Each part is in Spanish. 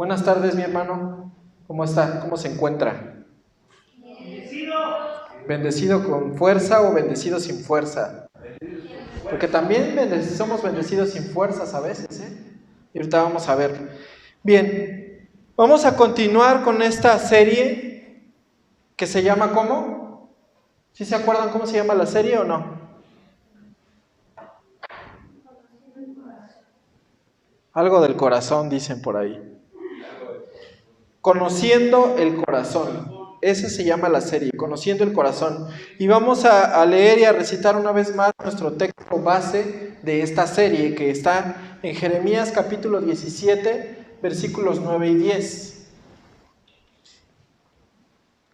Buenas tardes, mi hermano. ¿Cómo está? ¿Cómo se encuentra? Bendecido. ¿Bendecido con fuerza o bendecido sin fuerza? Porque también somos bendecidos sin fuerzas a veces, ¿eh? Y ahorita vamos a ver. Bien, vamos a continuar con esta serie que se llama ¿cómo? ¿Sí se acuerdan cómo se llama la serie o no? Algo del corazón, dicen por ahí. Conociendo el corazón. Esa se llama la serie, Conociendo el corazón. Y vamos a leer y a recitar una vez más nuestro texto base de esta serie, que está en Jeremías capítulo 17, versículos 9 y 10.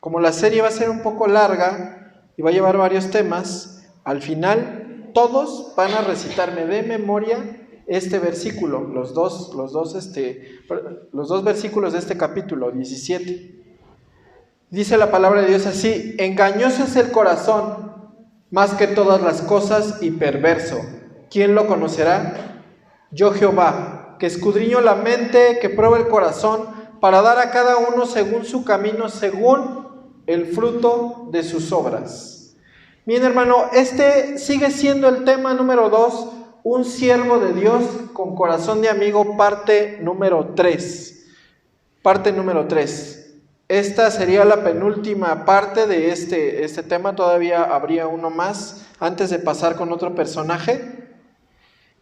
Como la serie va a ser un poco larga y va a llevar varios temas, al final todos van a recitarme de memoria este versículo, los dos versículos de este capítulo 17. Dice la palabra de Dios así: engañoso es el corazón más que todas las cosas y perverso. ¿Quién lo conocerá? Yo Jehová, que escudriño la mente, que pruebo el corazón, para dar a cada uno según su camino, según el fruto de sus obras. Bien, hermano, este sigue siendo el tema número 2, un siervo de Dios con corazón de amigo, parte número 3. Parte número 3. Esta sería la penúltima parte de este tema. Todavía habría uno más antes de pasar con otro personaje.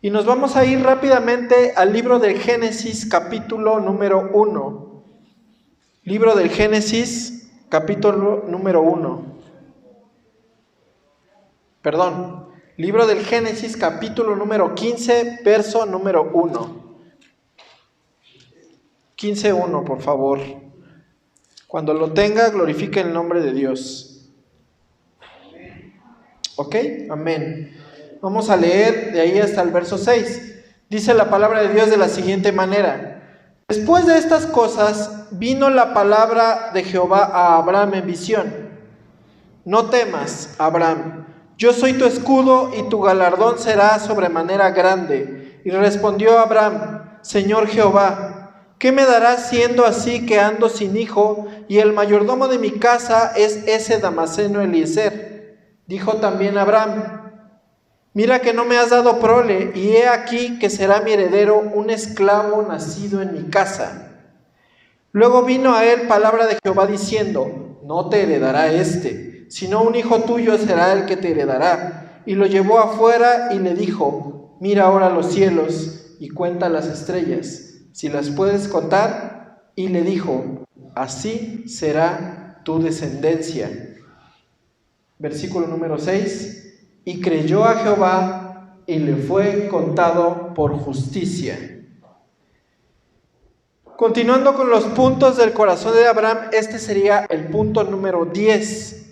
Y nos vamos a ir rápidamente al libro del Génesis, capítulo número 1. Libro del Génesis, capítulo número 1. Perdón, libro del Génesis, capítulo número 15, verso número 1. 15:1, por favor. Cuando lo tenga, glorifique el nombre de Dios. ¿Ok? Amén. Vamos a leer de ahí hasta el verso 6. Dice la palabra de Dios de la siguiente manera: después de estas cosas, vino la palabra de Jehová a Abraham en visión. No temas, Abraham, yo soy tu escudo y tu galardón será sobremanera grande. Y respondió Abraham: Señor Jehová, ¿qué me darás siendo así que ando sin hijo, y el mayordomo de mi casa es ese Damaseno Eliezer? Dijo también Abraham: mira que no me has dado prole, y he aquí que será mi heredero un esclavo nacido en mi casa. Luego vino a él palabra de Jehová diciendo: no te heredará sino un hijo tuyo será el que te heredará. Y lo llevó afuera y le dijo: mira ahora los cielos y cuenta las estrellas, si las puedes contar. Y le dijo: así será tu descendencia. Versículo número 6. Y creyó a Jehová y le fue contado por justicia. Continuando con los puntos del corazón de Abraham, este sería el punto número 10,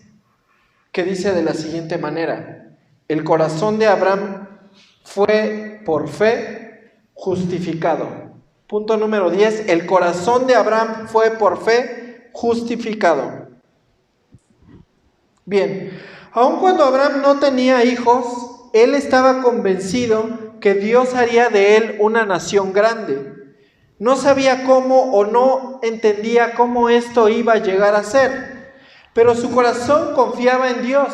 que dice de la siguiente manera: el corazón de Abraham fue por fe justificado. Punto número 10, el corazón de Abraham fue por fe justificado. Bien, aun cuando Abraham no tenía hijos, él estaba convencido que Dios haría de él una nación grande. No sabía cómo o no entendía cómo esto iba a llegar a ser, pero su corazón confiaba en Dios.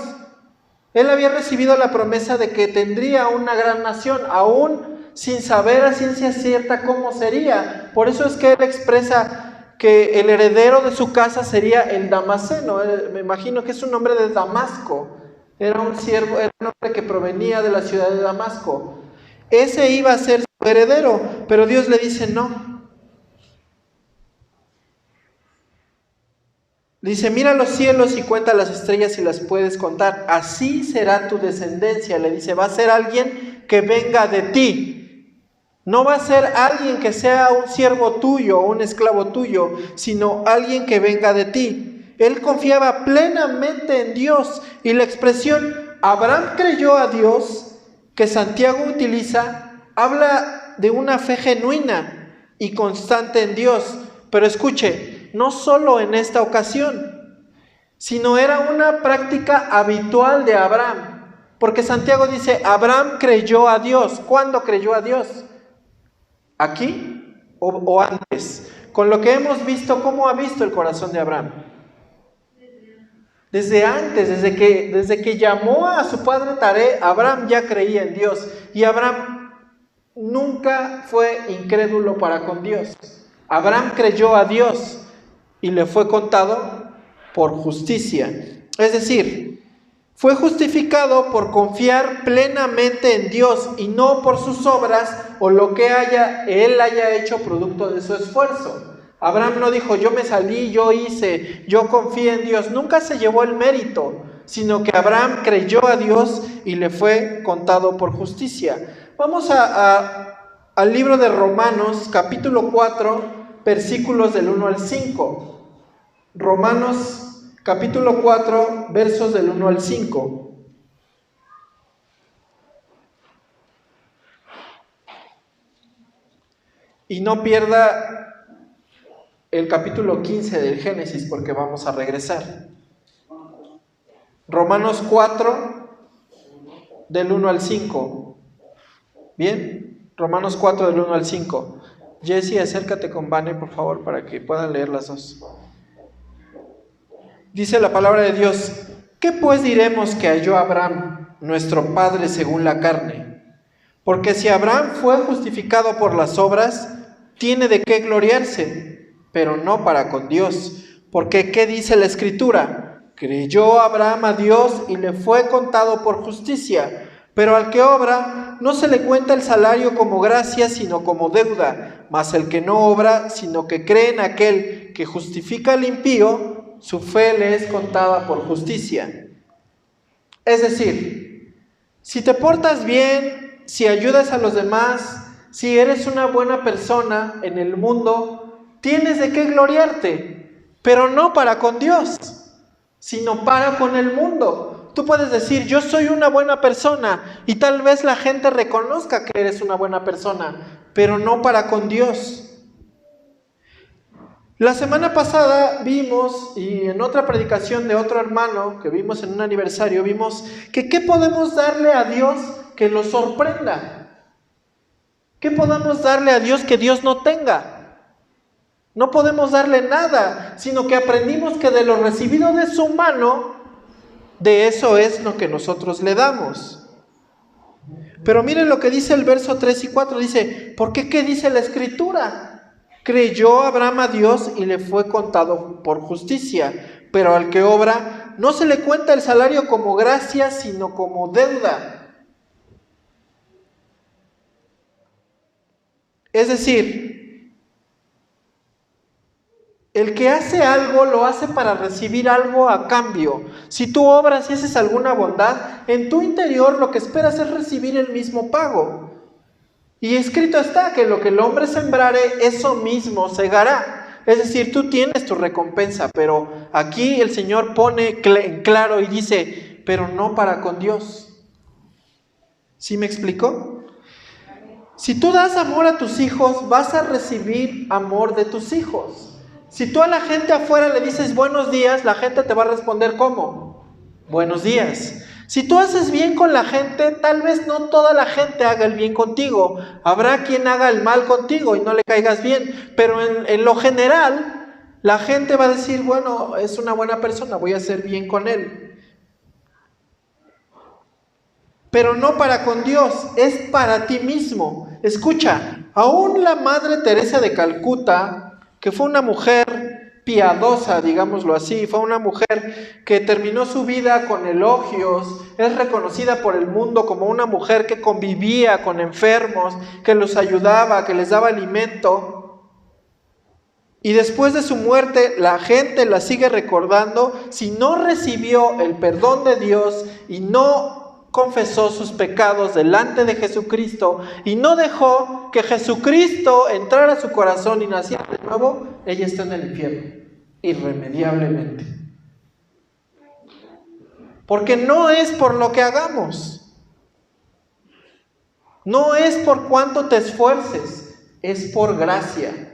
Él había recibido la promesa de que tendría una gran nación, aún sin saber a ciencia cierta cómo sería. Por eso es que él expresa que el heredero de su casa sería el Damaseno. Me imagino que es un nombre de Damasco. Era un siervo, era un hombre que provenía de la ciudad de Damasco. Ese iba a ser su heredero, pero Dios le dice no. Dice: mira los cielos y cuenta las estrellas si las puedes contar. Así será tu descendencia. Le dice: va a ser alguien que venga de ti. No va a ser alguien que sea un siervo tuyo o un esclavo tuyo, sino alguien que venga de ti. Él confiaba plenamente en Dios. Y la expresión Abraham creyó a Dios, que Santiago utiliza, habla de una fe genuina y constante en Dios. Pero escuche, no solo en esta ocasión, sino era una práctica habitual de Abraham. Porque Santiago dice: Abraham creyó a Dios. ¿Cuándo creyó a Dios? ¿Aquí o antes? Con lo que hemos visto, ¿cómo ha visto el corazón de Abraham? Desde antes, desde que llamó a su padre Taré, Abraham ya creía en Dios. Y Abraham nunca fue incrédulo para con Dios. Abraham creyó a Dios y le fue contado por justicia. Es decir, fue justificado por confiar plenamente en Dios y no por sus obras o lo que él haya hecho producto de su esfuerzo. Abraham no dijo, yo me salí, yo hice, yo confié en Dios. Nunca se llevó el mérito, sino que Abraham creyó a Dios y le fue contado por justicia. Vamos al libro de Romanos, capítulo 4, versículos del 1 al 5. Romanos, capítulo 4, versos del 1 al 5. Y no pierda el capítulo 15 del Génesis, porque vamos a regresar. Romanos 4, del 1 al 5. Bien, Romanos 4, del 1 al 5. Jesse, acércate con Vane, por favor, para que puedan leer las dos. Dice la palabra de Dios: ¿qué pues diremos que halló Abraham, nuestro padre según la carne? Porque si Abraham fue justificado por las obras, tiene de qué gloriarse, pero no para con Dios. Porque ¿qué dice la Escritura? Creyó Abraham a Dios y le fue contado por justicia. Pero al que obra, no se le cuenta el salario como gracia, sino como deuda. Mas el que no obra, sino que cree en aquel que justifica al impío, su fe le es contada por justicia. Es decir, si te portas bien, si ayudas a los demás, si eres una buena persona en el mundo, tienes de qué gloriarte, pero no para con Dios, sino para con el mundo. Tú puedes decir, yo soy una buena persona, y tal vez la gente reconozca que eres una buena persona, pero no para con Dios. La semana pasada vimos, y en otra predicación de otro hermano que vimos en un aniversario, vimos que ¿qué podemos darle a Dios que lo sorprenda? ¿Qué podemos darle a Dios que Dios no tenga? No podemos darle nada, sino que aprendimos que de lo recibido de su mano, de eso es lo que nosotros le damos. Pero miren lo que dice el verso 3 y 4, dice, ¿por qué? ¿Qué dice la Escritura? Creyó Abraham a Dios y le fue contado por justicia, pero al que obra no se le cuenta el salario como gracia, sino como deuda. Es decir, el que hace algo lo hace para recibir algo a cambio. Si tú obras y haces alguna bondad, en tu interior lo que esperas es recibir el mismo pago. Y escrito está que lo que el hombre sembrare, eso mismo segará. Es decir, tú tienes tu recompensa, pero aquí el Señor pone en claro y dice, pero no para con Dios. ¿Sí me explico? Si tú das amor a tus hijos, vas a recibir amor de tus hijos. Si tú a la gente afuera le dices buenos días, la gente te va a responder ¿cómo? Buenos días. Si tú haces bien con la gente, tal vez no toda la gente haga el bien contigo. Habrá quien haga el mal contigo y no le caigas bien. Pero en lo general, la gente va a decir, bueno, es una buena persona, voy a hacer bien con él. Pero no para con Dios, es para ti mismo. Escucha, aún la Madre Teresa de Calcuta, que fue una mujer piadosa, digámoslo así, fue una mujer que terminó su vida con elogios, es reconocida por el mundo como una mujer que convivía con enfermos, que los ayudaba, que les daba alimento, y después de su muerte la gente la sigue recordando. Si no recibió el perdón de Dios y no confesó sus pecados delante de Jesucristo y no dejó que Jesucristo entrara a su corazón y naciera de nuevo, ella está en el infierno, irremediablemente. Porque no es por lo que hagamos, no es por cuánto te esfuerces, es por gracia.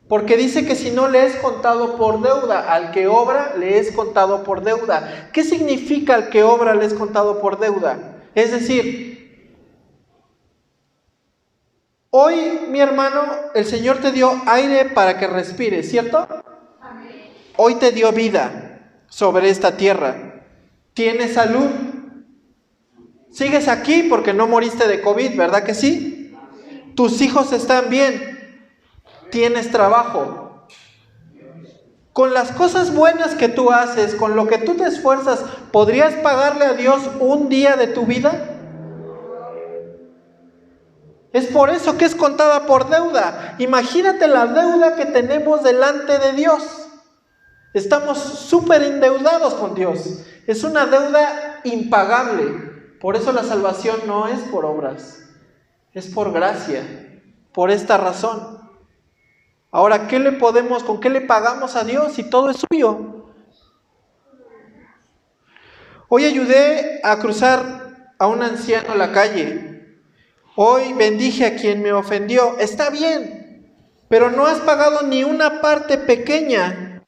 Porque dice que si no le es contado por deuda, al que obra le es contado por deuda. ¿Qué significa al que obra le es contado por deuda? Es decir, Hoy, mi hermano, el Señor te dio aire para que respires, ¿cierto? Hoy te dio vida sobre esta tierra. Tienes salud. Sigues aquí porque no moriste de COVID, ¿verdad que sí? Tus hijos están bien. Tienes trabajo. Con las cosas buenas que tú haces, con lo que tú te esfuerzas, ¿podrías pagarle a Dios un día de tu vida? Es por eso que es contada por deuda. Imagínate la deuda que tenemos delante de Dios. Estamos súper endeudados con Dios. Es una deuda impagable. Por eso la salvación no es por obras, es por gracia. Por esta razón. Ahora, ¿con qué le pagamos a Dios si todo es suyo? Hoy ayudé a cruzar a un anciano la calle. Hoy bendije a quien me ofendió. Está bien, pero no has pagado ni una parte pequeña.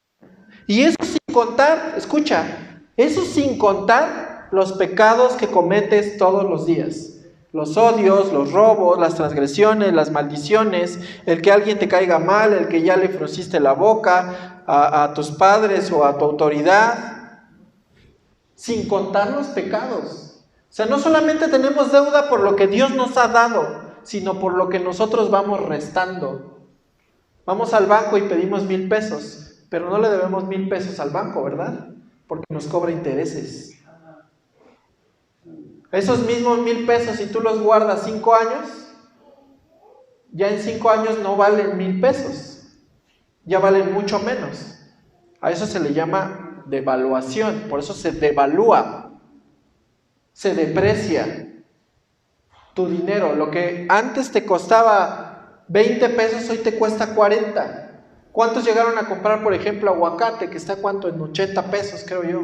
Y eso sin contar, escucha, eso sin contar los pecados que cometes todos los días. Los odios, los robos, las transgresiones, las maldiciones, el que alguien te caiga mal, el que ya le frunciste la boca a tus padres o a tu autoridad. Sin contar los pecados. O sea, no solamente tenemos deuda por lo que Dios nos ha dado, sino por lo que nosotros vamos restando. Vamos al banco y pedimos 1,000 pesos, pero no le debemos 1,000 pesos al banco, ¿verdad? Porque nos cobra intereses. Esos mismos 1,000 pesos, si tú los guardas 5 años, ya en 5 años no valen 1,000 pesos, ya valen mucho menos. A eso se le llama devaluación, por eso se devalúa. Se deprecia tu dinero. Lo que antes te costaba 20 pesos, hoy te cuesta 40. ¿Cuántos llegaron a comprar, por ejemplo, aguacate? Que está, ¿cuánto? En 80 pesos, creo yo.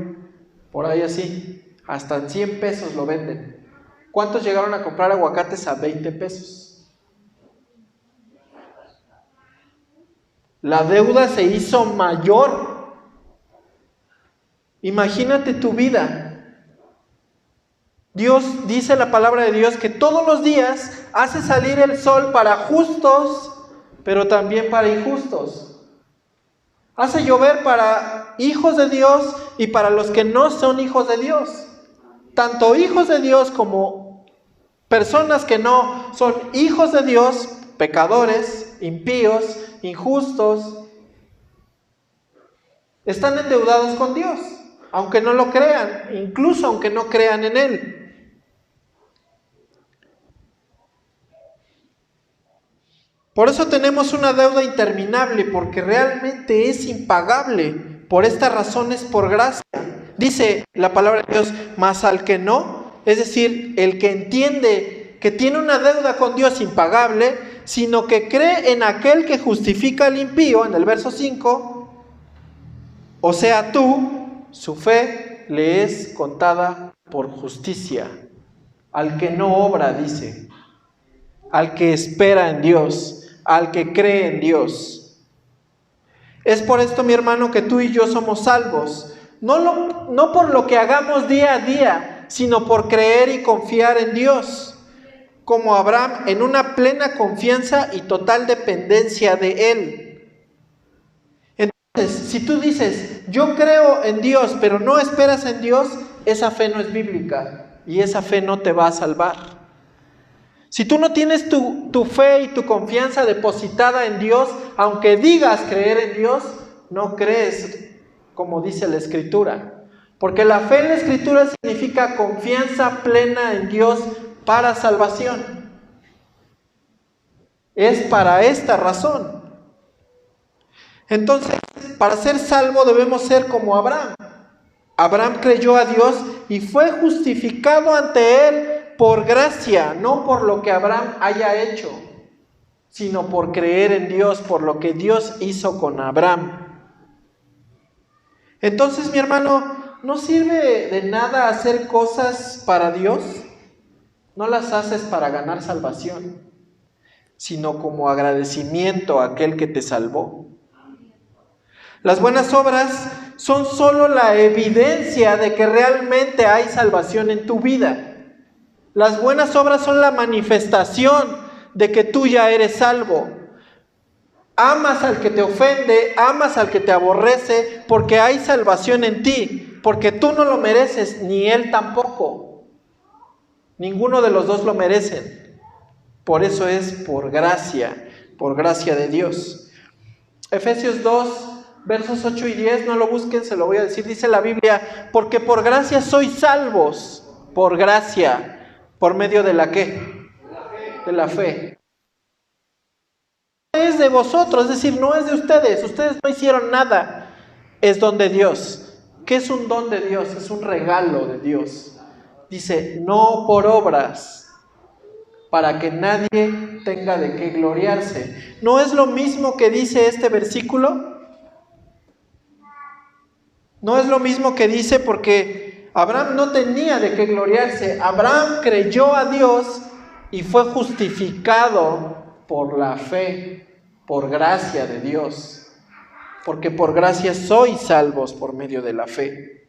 Por ahí así. Hasta en 100 pesos lo venden. ¿Cuántos llegaron a comprar aguacates a 20 pesos? La deuda se hizo mayor. Imagínate tu vida. Dios, dice la palabra de Dios, que todos los días hace salir el sol para justos, pero también para injustos. Hace llover para hijos de Dios y para los que no son hijos de Dios. Tanto hijos de Dios como personas que no son hijos de Dios, pecadores, impíos, injustos, están endeudados con Dios, aunque no lo crean, incluso aunque no crean en Él. Por eso tenemos una deuda interminable, porque realmente es impagable. Por esta razón es por gracia. Dice la palabra de Dios, mas al que no, es decir, el que entiende que tiene una deuda con Dios impagable, sino que cree en aquel que justifica al impío, en el verso 5, o sea tú, su fe le es contada por justicia. Al que no obra, dice, al que espera en Dios, al que cree en Dios. Es por esto, mi hermano, que tú y yo somos salvos, no por lo que hagamos día a día, sino por creer y confiar en Dios, como Abraham, en una plena confianza y total dependencia de Él. Entonces, si tú dices, yo creo en Dios, pero no esperas en Dios, esa fe no es bíblica y esa fe no te va a salvar. Si tú no tienes tu fe y tu confianza depositada en Dios, aunque digas creer en Dios, no crees como dice la Escritura. Porque la fe en la Escritura significa confianza plena en Dios para salvación. Es para esta razón. Entonces, para ser salvo debemos ser como Abraham. Abraham creyó a Dios y fue justificado ante Él por gracia, no por lo que Abraham haya hecho, sino por creer en Dios, por lo que Dios hizo con Abraham. Entonces, mi hermano, ¿no sirve de nada hacer cosas para Dios? No las haces para ganar salvación, sino como agradecimiento a aquel que te salvó. Las buenas obras son solo la evidencia de que realmente hay salvación en tu vida. Las buenas obras son la manifestación de que tú ya eres salvo. Amas al que te ofende, amas al que te aborrece, porque hay salvación en ti, porque tú no lo mereces, ni él tampoco. Ninguno de los dos lo merecen. Por eso es por gracia de Dios. Efesios 2, versos 8 y 10, no lo busquen, se lo voy a decir, dice la Biblia, porque por gracia sois salvos, por gracia, ¿por medio de la qué? De la fe. No es de vosotros, es decir, no es de ustedes no hicieron nada, es don de Dios. ¿Qué es un don de Dios? Es un regalo de Dios. Dice, no por obras, para que nadie tenga de qué gloriarse. ¿No es lo mismo que dice este versículo? No es lo mismo que dice porque Abraham no tenía de qué gloriarse. Abraham creyó a Dios y fue justificado por la fe, por gracia de Dios. Porque por gracia sois salvos por medio de la fe.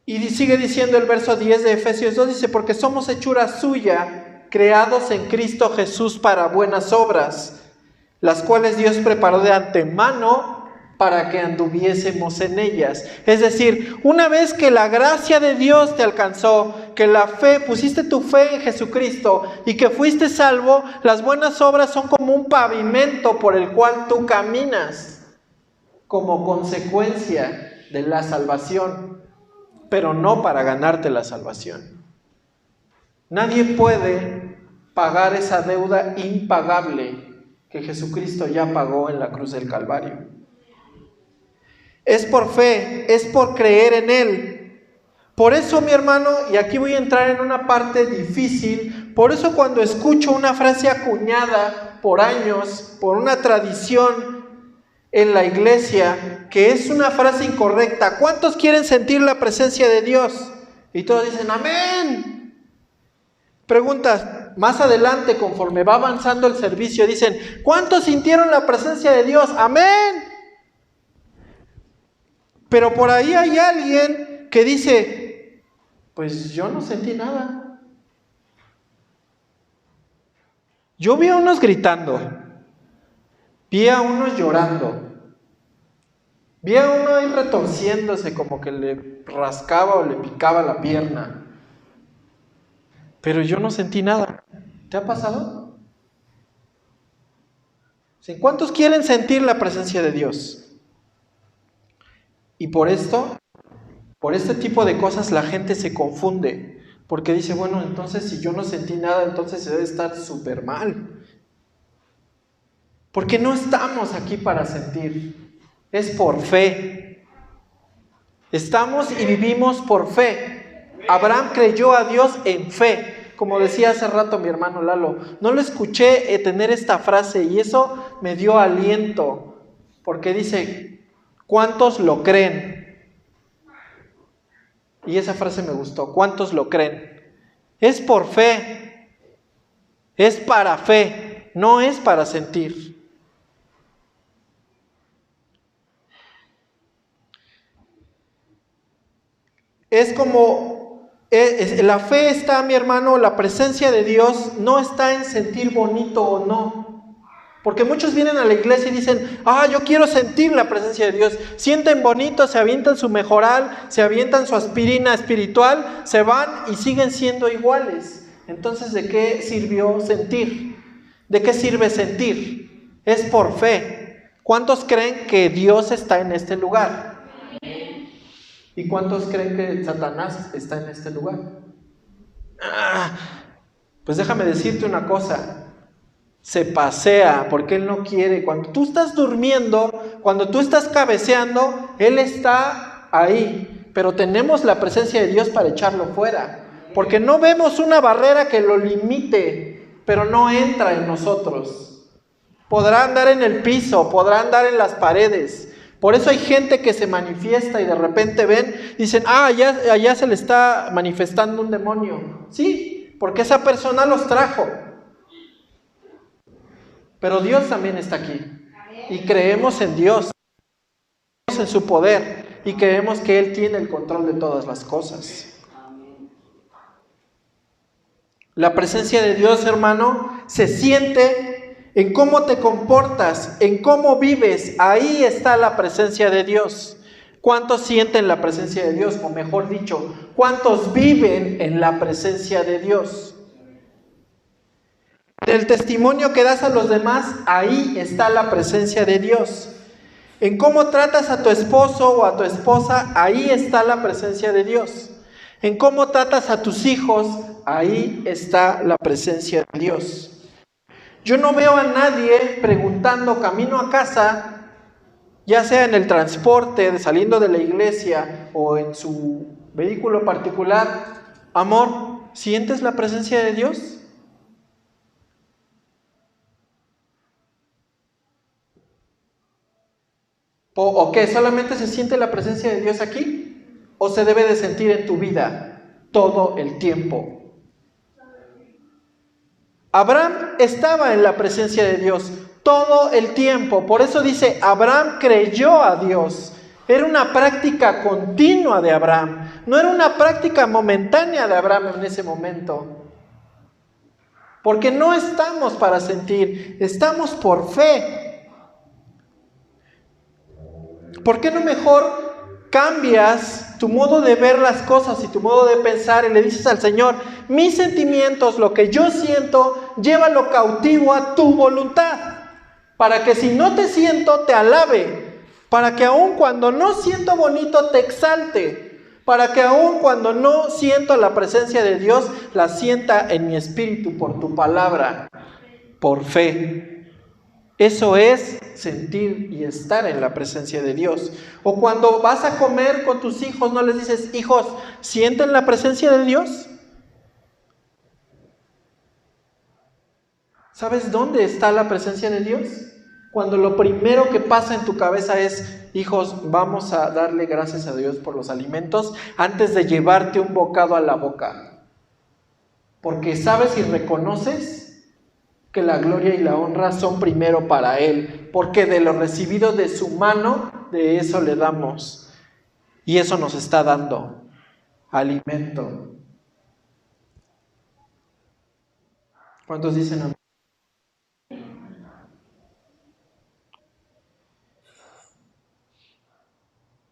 Y sigue diciendo el verso 10 de Efesios 2, dice, porque somos hechura suya, creados en Cristo Jesús para buenas obras, las cuales Dios preparó de antemano para que anduviésemos en ellas. Es decir, una vez que la gracia de Dios te alcanzó, que la fe, pusiste tu fe en Jesucristo y que fuiste salvo, las buenas obras son como un pavimento por el cual tú caminas como consecuencia de la salvación, pero no para ganarte la salvación. Nadie puede pagar esa deuda impagable que Jesucristo ya pagó en la cruz del Calvario. Es por fe, es por creer en Él. Por eso, mi hermano, y aquí voy a entrar en una parte difícil, por eso cuando escucho una frase acuñada por años, por una tradición en la iglesia, que es una frase incorrecta, ¿cuántos quieren sentir la presencia de Dios? Y todos dicen, amén. Preguntas, más adelante, conforme va avanzando el servicio, dicen, ¿cuántos sintieron la presencia de Dios? Amén. Pero por ahí hay alguien que dice, pues yo no sentí nada. Yo vi a unos gritando, vi a unos llorando, vi a uno ahí retorciéndose como que le rascaba o le picaba la pierna. Pero yo no sentí nada. ¿Te ha pasado? ¿Cuántos quieren sentir la presencia de Dios? Y por este tipo de cosas la gente se confunde. Porque dice, bueno, entonces si yo no sentí nada, entonces se debe estar súper mal. Porque no estamos aquí para sentir. Es por fe. Estamos y vivimos por fe. Abraham creyó a Dios en fe. Como decía hace rato mi hermano Lalo, no lo escuché tener esta frase y eso me dio aliento. Porque dice, ¿cuántos lo creen? Y esa frase me gustó, ¿cuántos lo creen? Es por fe. Es para fe, no es para sentir. Es como, la fe está, mi hermano, la presencia de Dios no está en sentir bonito o no. Porque muchos vienen a la iglesia y dicen, yo quiero sentir la presencia de Dios. Sienten bonito, se avientan su mejoral, se avientan su aspirina espiritual, se van y siguen siendo iguales. Entonces, ¿de qué sirvió sentir? ¿De qué sirve sentir? Es por fe. ¿Cuántos creen que Dios está en este lugar? ¿Y cuántos creen que Satanás está en este lugar? Pues déjame decirte una cosa. Se pasea porque Él no quiere. Cuando tú estás durmiendo, cuando tú estás cabeceando, Él está ahí. Pero tenemos la presencia de Dios para echarlo fuera. Porque no vemos una barrera que lo limite, pero no entra en nosotros. Podrá andar en el piso, podrá andar en las paredes. Por eso hay gente que se manifiesta y de repente ven, dicen, allá se le está manifestando un demonio. Sí, porque esa persona los trajo. Pero Dios también está aquí. Y creemos en Dios, creemos en su poder y creemos que Él tiene el control de todas las cosas. La presencia de Dios, hermano, se siente en cómo te comportas, en cómo vives. Ahí está la presencia de Dios. ¿Cuántos sienten la presencia de Dios? O mejor dicho, ¿cuántos viven en la presencia de Dios? El testimonio que das a los demás, ahí está la presencia de Dios. En cómo tratas a tu esposo o a tu esposa, ahí está la presencia de Dios. En cómo tratas a tus hijos, ahí está la presencia de Dios. Yo no veo a nadie preguntando camino a casa, ya sea en el transporte, saliendo de la iglesia o en su vehículo particular: amor, ¿sientes la presencia de Dios? ¿O qué? ¿Solamente se siente la presencia de Dios aquí? ¿O se debe de sentir en tu vida todo el tiempo? Abraham estaba en la presencia de Dios todo el tiempo. Por eso dice, Abraham creyó a Dios. Era una práctica continua de Abraham. No era una práctica momentánea de Abraham en ese momento. Porque no estamos para sentir, estamos por fe. ¿Por qué no mejor cambias tu modo de ver las cosas y tu modo de pensar y le dices al Señor: mis sentimientos, lo que yo siento, llévalo cautivo a tu voluntad, para que si no te siento, te alabe, para que aun cuando no siento bonito, te exalte, para que aun cuando no siento la presencia de Dios, la sienta en mi espíritu por tu palabra, por fe. Eso es sentir y estar en la presencia de Dios. O cuando vas a comer con tus hijos, no les dices: hijos, ¿sienten la presencia de Dios? ¿Sabes dónde está la presencia de Dios? Cuando lo primero que pasa en tu cabeza es: hijos, vamos a darle gracias a Dios por los alimentos antes de llevarte un bocado a la boca. Porque sabes y reconoces que la gloria y la honra son primero para Él, porque de lo recibido de su mano, de eso le damos. Y eso nos está dando alimento. ¿Cuántos dicen amén?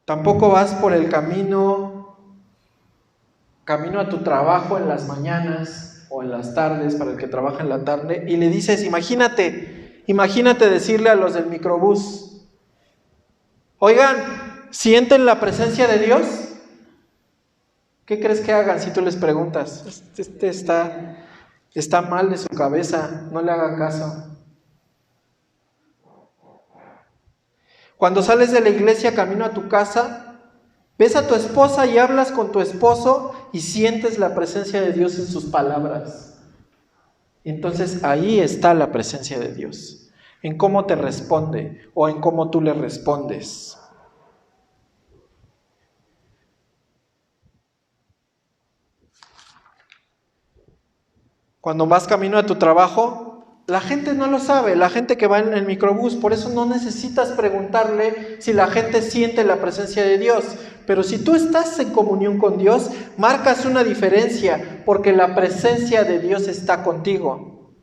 Tampoco vas por el camino a tu trabajo en las mañanas o en las tardes, para el que trabaja en la tarde, y le dices: imagínate decirle a los del microbús: oigan, ¿sienten la presencia de Dios? ¿Qué crees que hagan si tú les preguntas? Este está mal de su cabeza, no le hagan caso. Cuando sales de la iglesia camino a tu casa, ves a tu esposa y hablas con tu esposo y sientes la presencia de Dios en sus palabras. Entonces ahí está la presencia de Dios, en cómo te responde o en cómo tú le respondes. Cuando vas camino a tu trabajo, la gente no lo sabe, la gente que va en el microbús, por eso no necesitas preguntarle si la gente siente la presencia de Dios. Pero si tú estás en comunión con Dios, marcas una diferencia, porque la presencia de Dios está contigo.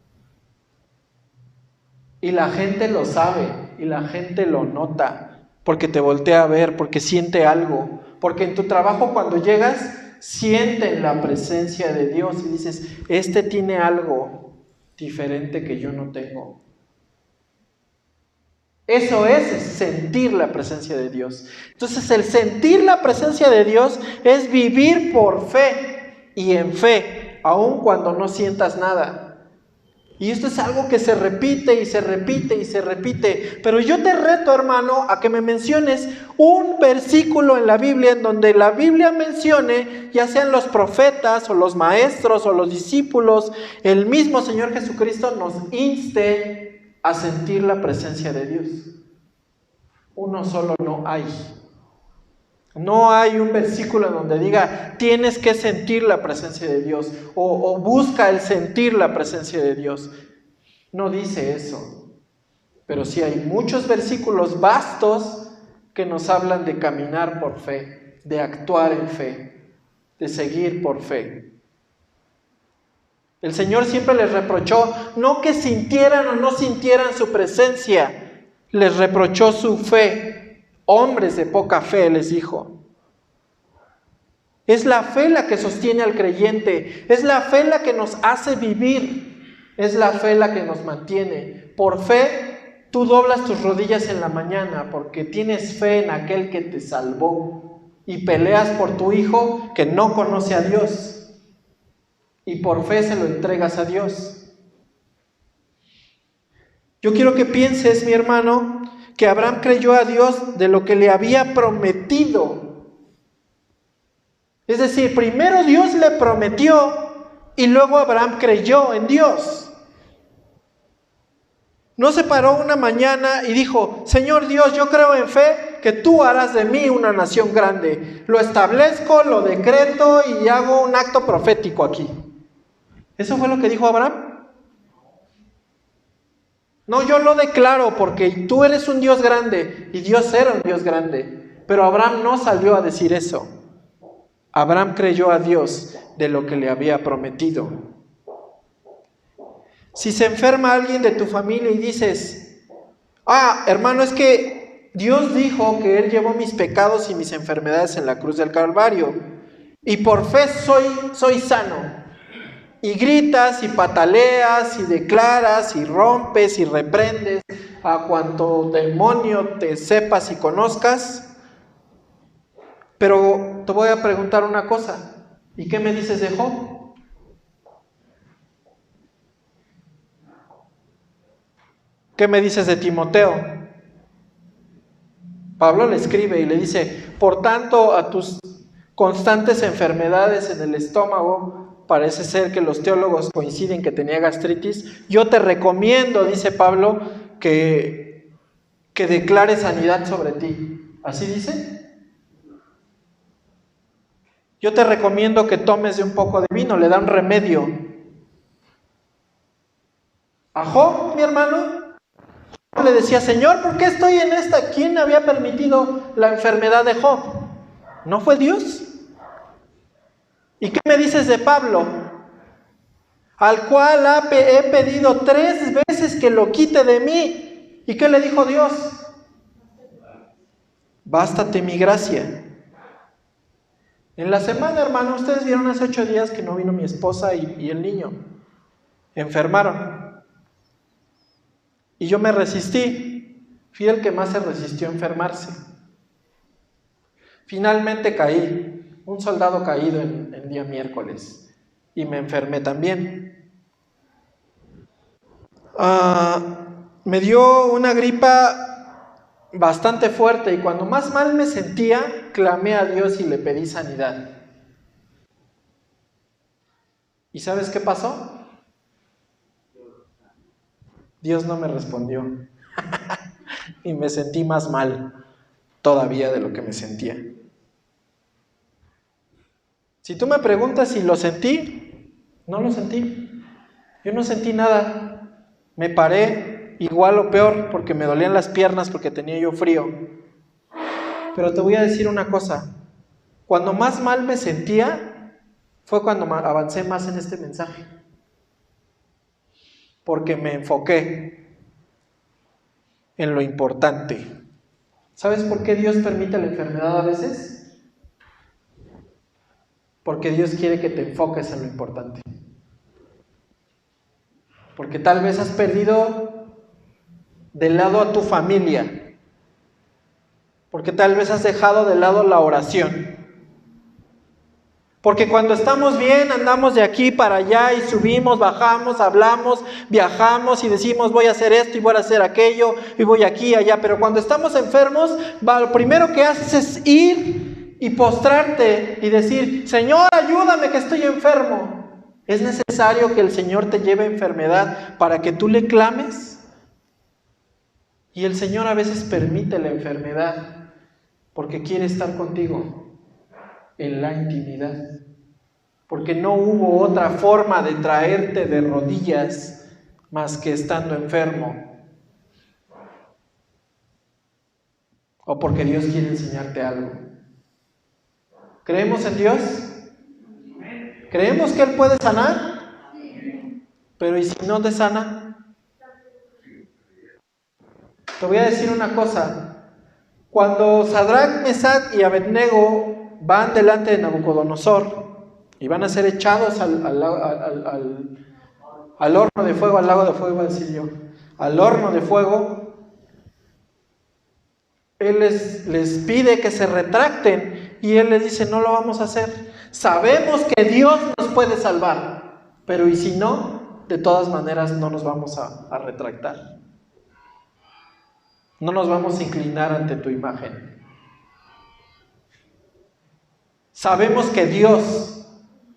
Y la gente lo sabe, y la gente lo nota, porque te voltea a ver, porque siente algo. Porque en tu trabajo, cuando llegas, sienten la presencia de Dios y dices: este tiene algo diferente que yo no tengo. Eso es sentir la presencia de Dios. Entonces, el sentir la presencia de Dios es vivir por fe y en fe, aun cuando no sientas nada. Y esto es algo que se repite y se repite y se repite. Pero yo te reto, hermano, a que me menciones un versículo en la Biblia en donde la Biblia mencione, ya sean los profetas o los maestros o los discípulos, el mismo Señor Jesucristo nos inste a sentir la presencia de Dios. Uno solo no hay. No hay un versículo en donde diga: tienes que sentir la presencia de Dios, o busca el sentir la presencia de Dios. No dice eso. Pero sí hay muchos versículos vastos que nos hablan de caminar por fe, de actuar en fe, de seguir por fe. El Señor siempre les reprochó, no que sintieran o no sintieran su presencia, les reprochó su fe. Hombres de poca fe, les dijo. Es la fe la que sostiene al creyente, es la fe la que nos hace vivir, es la fe la que nos mantiene. Por fe, tú doblas tus rodillas en la mañana porque tienes fe en aquel que te salvó y peleas por tu hijo que no conoce a Dios. Y por fe se lo entregas a Dios. Yo quiero que pienses, mi hermano, que Abraham creyó a Dios de lo que le había prometido. Es decir, primero Dios le prometió y luego Abraham creyó en Dios. No se paró una mañana y dijo, Señor Dios, yo creo en fe que tú harás de mí una nación grande. Lo establezco, lo decreto y hago un acto profético aquí. ¿Eso fue lo que dijo Abraham? No, yo lo declaro porque tú eres un Dios grande y Dios era un Dios grande. Pero Abraham no salió a decir eso. Abraham creyó a Dios de lo que le había prometido. Si se enferma alguien de tu familia y dices, hermano, es que Dios dijo que Él llevó mis pecados y mis enfermedades en la cruz del Calvario y por fe soy sano. Y gritas y pataleas y declaras y rompes y reprendes a cuanto demonio te sepas y conozcas. Pero te voy a preguntar una cosa. ¿Y qué me dices de Job? ¿Qué me dices de Timoteo? Pablo le escribe y le dice, por tanto, a tus constantes enfermedades en el estómago, parece ser que los teólogos coinciden que tenía gastritis, yo te recomiendo, dice Pablo, que declare sanidad sobre ti. ¿Así dice? Yo te recomiendo que tomes de un poco de vino, le da un remedio. A Job, mi hermano, le decía, Señor, ¿por qué estoy en esta? ¿Quién había permitido la enfermedad de Job? ¿No fue Dios? ¿Y qué me dices de Pablo? Al cual he pedido 3 veces que lo quite de mí. ¿Y qué le dijo Dios? Bástate mi gracia. En la semana, hermano, ustedes vieron hace 8 días que no vino mi esposa y el niño. Enfermaron. Y yo me resistí. Fui el que más se resistió a enfermarse. Finalmente caí. Un soldado caído el día miércoles. Y me enfermé también. Me dio una gripa bastante fuerte y cuando más mal me sentía, clamé a Dios y le pedí sanidad. ¿Y sabes qué pasó? Dios no me respondió. Y me sentí más mal todavía de lo que me sentía. Si tú me preguntas si lo sentí, no lo sentí. Yo no sentí nada. Me paré igual o peor porque me dolían las piernas porque tenía yo frío. Pero te voy a decir una cosa. Cuando más mal me sentía fue cuando avancé más en este mensaje. Porque me enfoqué en lo importante. ¿Sabes por qué Dios permite la enfermedad a veces? Porque Dios quiere que te enfoques en lo importante. Porque tal vez has perdido de lado a tu familia. Porque tal vez has dejado de lado la oración. Porque cuando estamos bien andamos de aquí para allá y subimos, bajamos, hablamos, viajamos y decimos voy a hacer esto y voy a hacer aquello y voy aquí y allá. Pero cuando estamos enfermos, lo primero que haces es ir y postrarte y decir, Señor, ayúdame que estoy enfermo. ¿Es necesario que el Señor te lleve enfermedad para que tú le clames? Y el Señor a veces permite la enfermedad porque quiere estar contigo en la intimidad. Porque no hubo otra forma de traerte de rodillas más que estando enfermo. O porque Dios quiere enseñarte algo. ¿Creemos en Dios? ¿Creemos que Él puede sanar? Pero ¿y si no te sana? Te voy a decir una cosa. Cuando Sadrach, Mesach y Abednego van delante de Nabucodonosor y van a ser echados al horno de fuego, al lago de fuego, iba a decir yo, al horno de fuego, él les pide que se retracten y él les dice: no lo vamos a hacer. Sabemos que Dios nos puede salvar, pero ¿y si no? De todas maneras no nos vamos a retractar. No nos vamos a inclinar ante tu imagen. Sabemos que Dios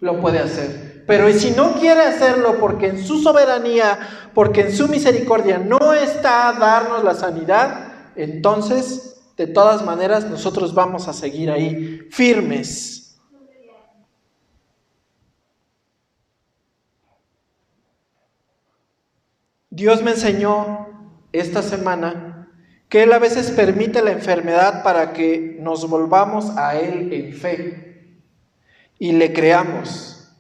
lo puede hacer, pero ¿y si no quiere hacerlo porque en su soberanía, porque en su misericordia no está a darnos la sanidad? Entonces, de todas maneras, nosotros vamos a seguir ahí, firmes. Dios me enseñó esta semana que Él a veces permite la enfermedad para que nos volvamos a Él en fe y le creamos.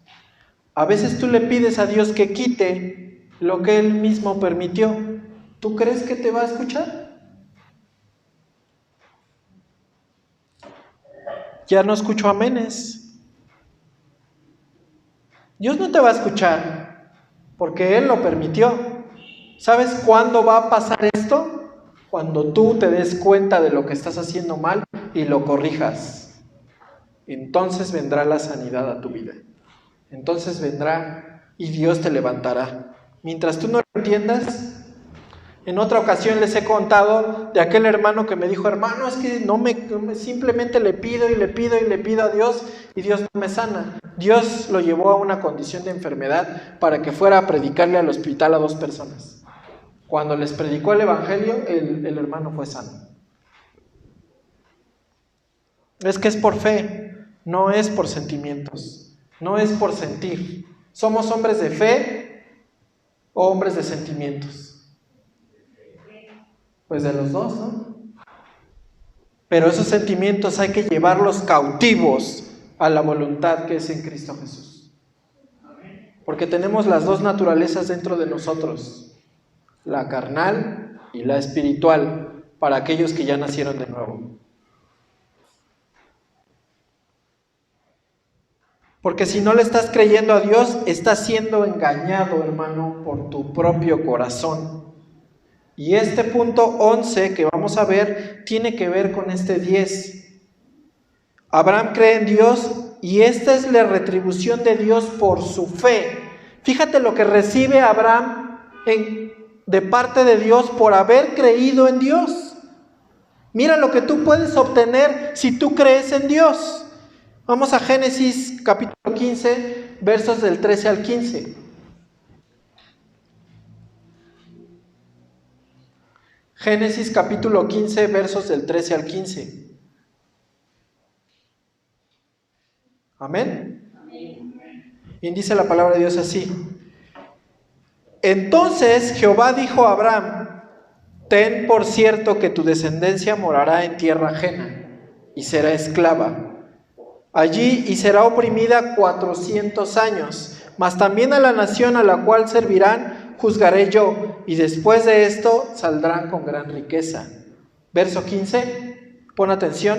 A veces tú le pides a Dios que quite lo que Él mismo permitió. ¿Tú crees que te va a escuchar? Ya no escucho amenes. Dios no te va a escuchar porque Él lo permitió. ¿Sabes cuándo va a pasar esto? Cuando tú te des cuenta de lo que estás haciendo mal y lo corrijas. Entonces vendrá la sanidad a tu vida. Entonces vendrá y Dios te levantará. Mientras tú no lo entiendas, en otra ocasión les he contado de aquel hermano que me dijo: hermano, es que simplemente le pido y le pido y le pido a Dios y Dios no me sana. Dios lo llevó a una condición de enfermedad para que fuera a predicarle al hospital a 2 personas. Cuando les predicó el evangelio, el hermano fue sano. Es que es por fe, no es por sentimientos, no es por sentir. ¿Somos hombres de fe o hombres de sentimientos? Pues de los dos, ¿no? Pero esos sentimientos hay que llevarlos cautivos a la voluntad que es en Cristo Jesús. Porque tenemos las 2 naturalezas dentro de nosotros, la carnal y la espiritual, para aquellos que ya nacieron de nuevo. Porque si no le estás creyendo a Dios, estás siendo engañado, hermano, por tu propio corazón. Y este punto 11 que vamos a ver tiene que ver con este 10. Abraham cree en Dios y esta es la retribución de Dios por su fe. Fíjate lo que recibe Abraham de parte de Dios por haber creído en Dios. Mira lo que tú puedes obtener si tú crees en Dios. Vamos a Génesis capítulo 15, versos del 13 al 15. Génesis capítulo 15, versos del 13 al 15. Amén. Y dice la palabra de Dios así: entonces Jehová dijo a Abraham: ten por cierto que tu descendencia morará en tierra ajena y será esclava allí y será oprimida 400 años, mas también a la nación a la cual servirán juzgaré yo, y después de esto saldrán con gran riqueza. Verso 15, pon atención: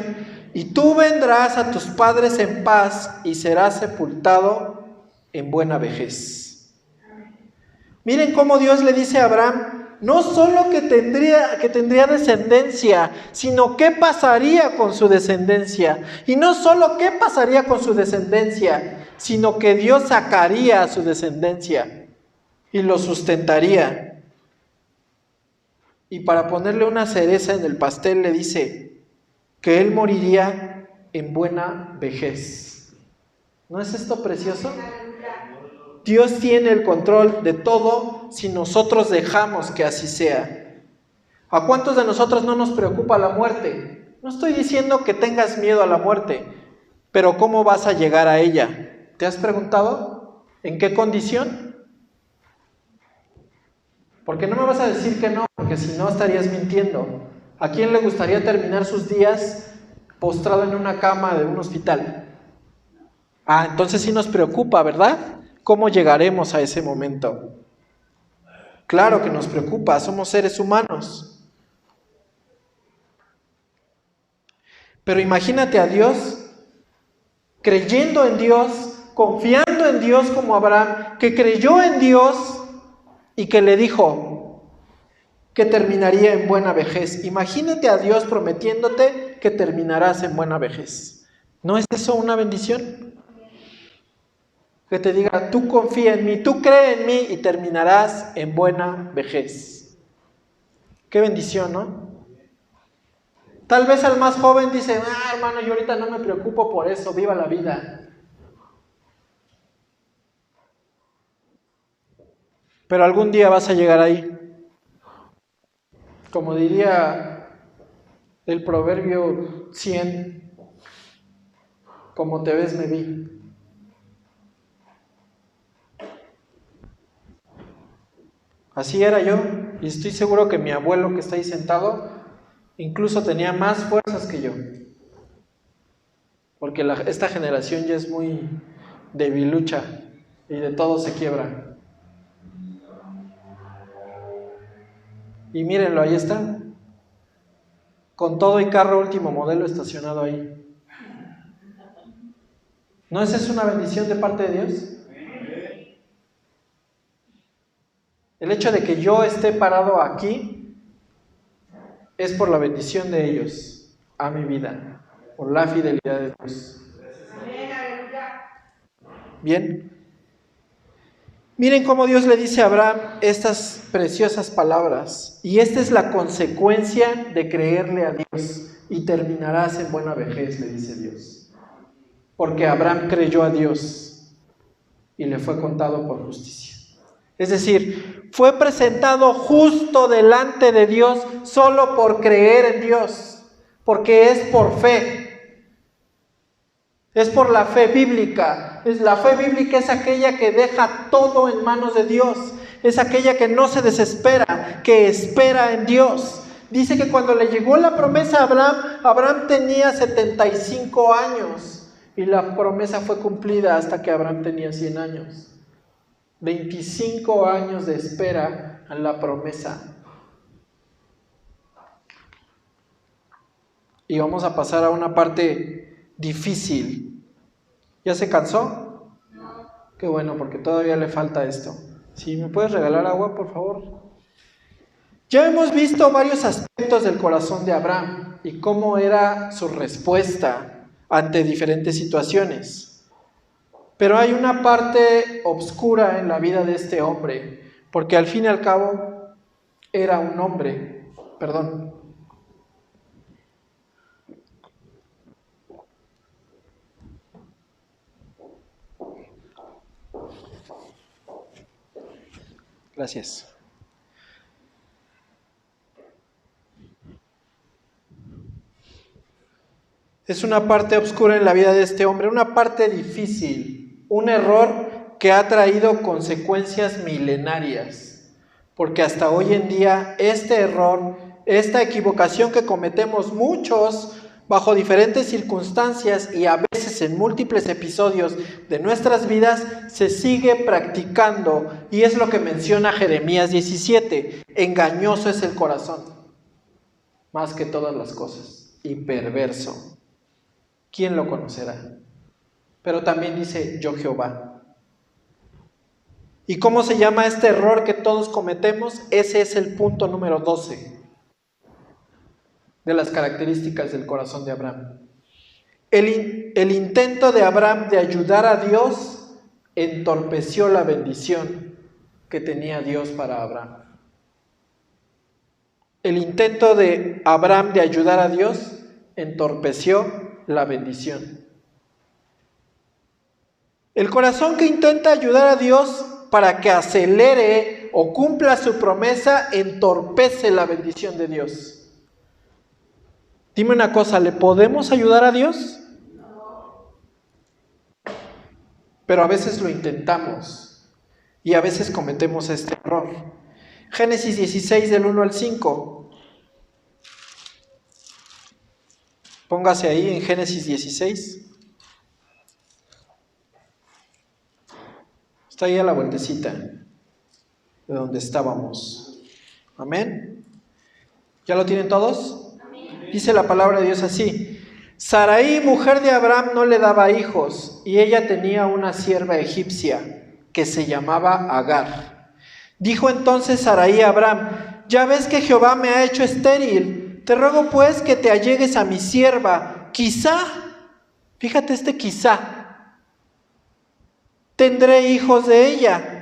y tú vendrás a tus padres en paz y serás sepultado en buena vejez. Miren cómo Dios le dice a Abraham no solo que tendría descendencia, sino qué pasaría con su descendencia. Y no solo qué pasaría con su descendencia, sino que Dios sacaría a su descendencia y lo sustentaría. Y para ponerle una cereza en el pastel le dice que él moriría en buena vejez. ¿No es esto precioso? Dios tiene el control de todo si nosotros dejamos que así sea. ¿A cuántos de nosotros no nos preocupa la muerte? No estoy diciendo que tengas miedo a la muerte, pero ¿cómo vas a llegar a ella? ¿Te has preguntado? ¿En qué condición? Porque no me vas a decir que no, porque si no estarías mintiendo. ¿A quién le gustaría terminar sus días postrado en una cama de un hospital? Entonces sí nos preocupa, ¿verdad? ¿Cómo llegaremos a ese momento? Claro que nos preocupa, somos seres humanos. Pero imagínate a Dios, creyendo en Dios, confiando en Dios como Abraham, que creyó en Dios y que le dijo que terminaría en buena vejez. Imagínate a Dios prometiéndote que terminarás en buena vejez. ¿No es eso una bendición? Que te diga, tú confía en mí, tú cree en mí y terminarás en buena vejez. Qué bendición, ¿no? Tal vez al más joven dice, hermano, yo ahorita no me preocupo por eso, viva la vida. Pero algún día vas a llegar ahí. Como diría el proverbio 100, como te ves me vi. Así era yo, y estoy seguro que mi abuelo que está ahí sentado, incluso tenía más fuerzas que yo. Porque esta generación ya es muy debilucha y de todo se quiebra. Y mírenlo, ahí está. Con todo y carro último modelo estacionado ahí. ¿No esa es una bendición de parte de Dios? El hecho de que yo esté parado aquí es por la bendición de ellos a mi vida, por la fidelidad de Dios. Bien. Miren cómo Dios le dice a Abraham estas preciosas palabras. Y esta es la consecuencia de creerle a Dios. Y terminarás en buena vejez, le dice Dios. Porque Abraham creyó a Dios y le fue contado por justicia. Es decir, fue presentado justo delante de Dios solo por creer en Dios. Porque es por fe. Es por la fe bíblica. La fe bíblica es aquella que deja todo en manos de Dios. Es aquella que no se desespera, que espera en Dios. Dice que cuando le llegó la promesa a Abraham, Abraham tenía 75 años y la promesa fue cumplida hasta que Abraham tenía 100 años. 25 años de espera a la promesa. Y vamos a pasar a una parte difícil. ¿Ya se cansó? No. Qué bueno, porque todavía le falta esto. ¿Sí? ¿Me puedes regalar agua, por favor? Ya hemos visto varios aspectos del corazón de Abraham y cómo era su respuesta ante diferentes situaciones. Pero hay una parte oscura en la vida de este hombre, porque al fin y al cabo era un hombre, Gracias. Es una parte oscura en la vida de este hombre, una parte difícil, un error que ha traído consecuencias milenarias, porque hasta hoy en día este error, esta equivocación que cometemos muchos bajo diferentes circunstancias y a veces en múltiples episodios de nuestras vidas, se sigue practicando, y es lo que menciona Jeremías 17, engañoso es el corazón, más que todas las cosas, y perverso. ¿Quién lo conocerá? Pero también dice, yo Jehová. ¿Y cómo se llama este error que todos cometemos? Ese es el punto número 12 de las características del corazón de Abraham. El intento de Abraham de ayudar a Dios entorpeció la bendición que tenía Dios para Abraham. El intento de Abraham de ayudar a Dios entorpeció la bendición. El corazón que intenta ayudar a Dios para que acelere o cumpla su promesa entorpece la bendición de Dios. Dime una cosa, ¿le podemos ayudar a Dios? No. Pero a veces lo intentamos y a veces cometemos este error. Génesis 16 del 1 al 5. Póngase ahí en Génesis 16. Está ahí a la vueltecita. de donde estábamos. Amén. ¿Ya lo tienen todos? Amén. Dice la palabra de Dios así: Sarai, mujer de Abraham, no le daba hijos, y ella tenía una sierva egipcia que se llamaba Agar. Dijo entonces Sarai a Abraham: ya ves que Jehová me ha hecho estéril, te ruego pues que te allegues a mi sierva, quizá, fíjate quizá, tendré hijos de ella.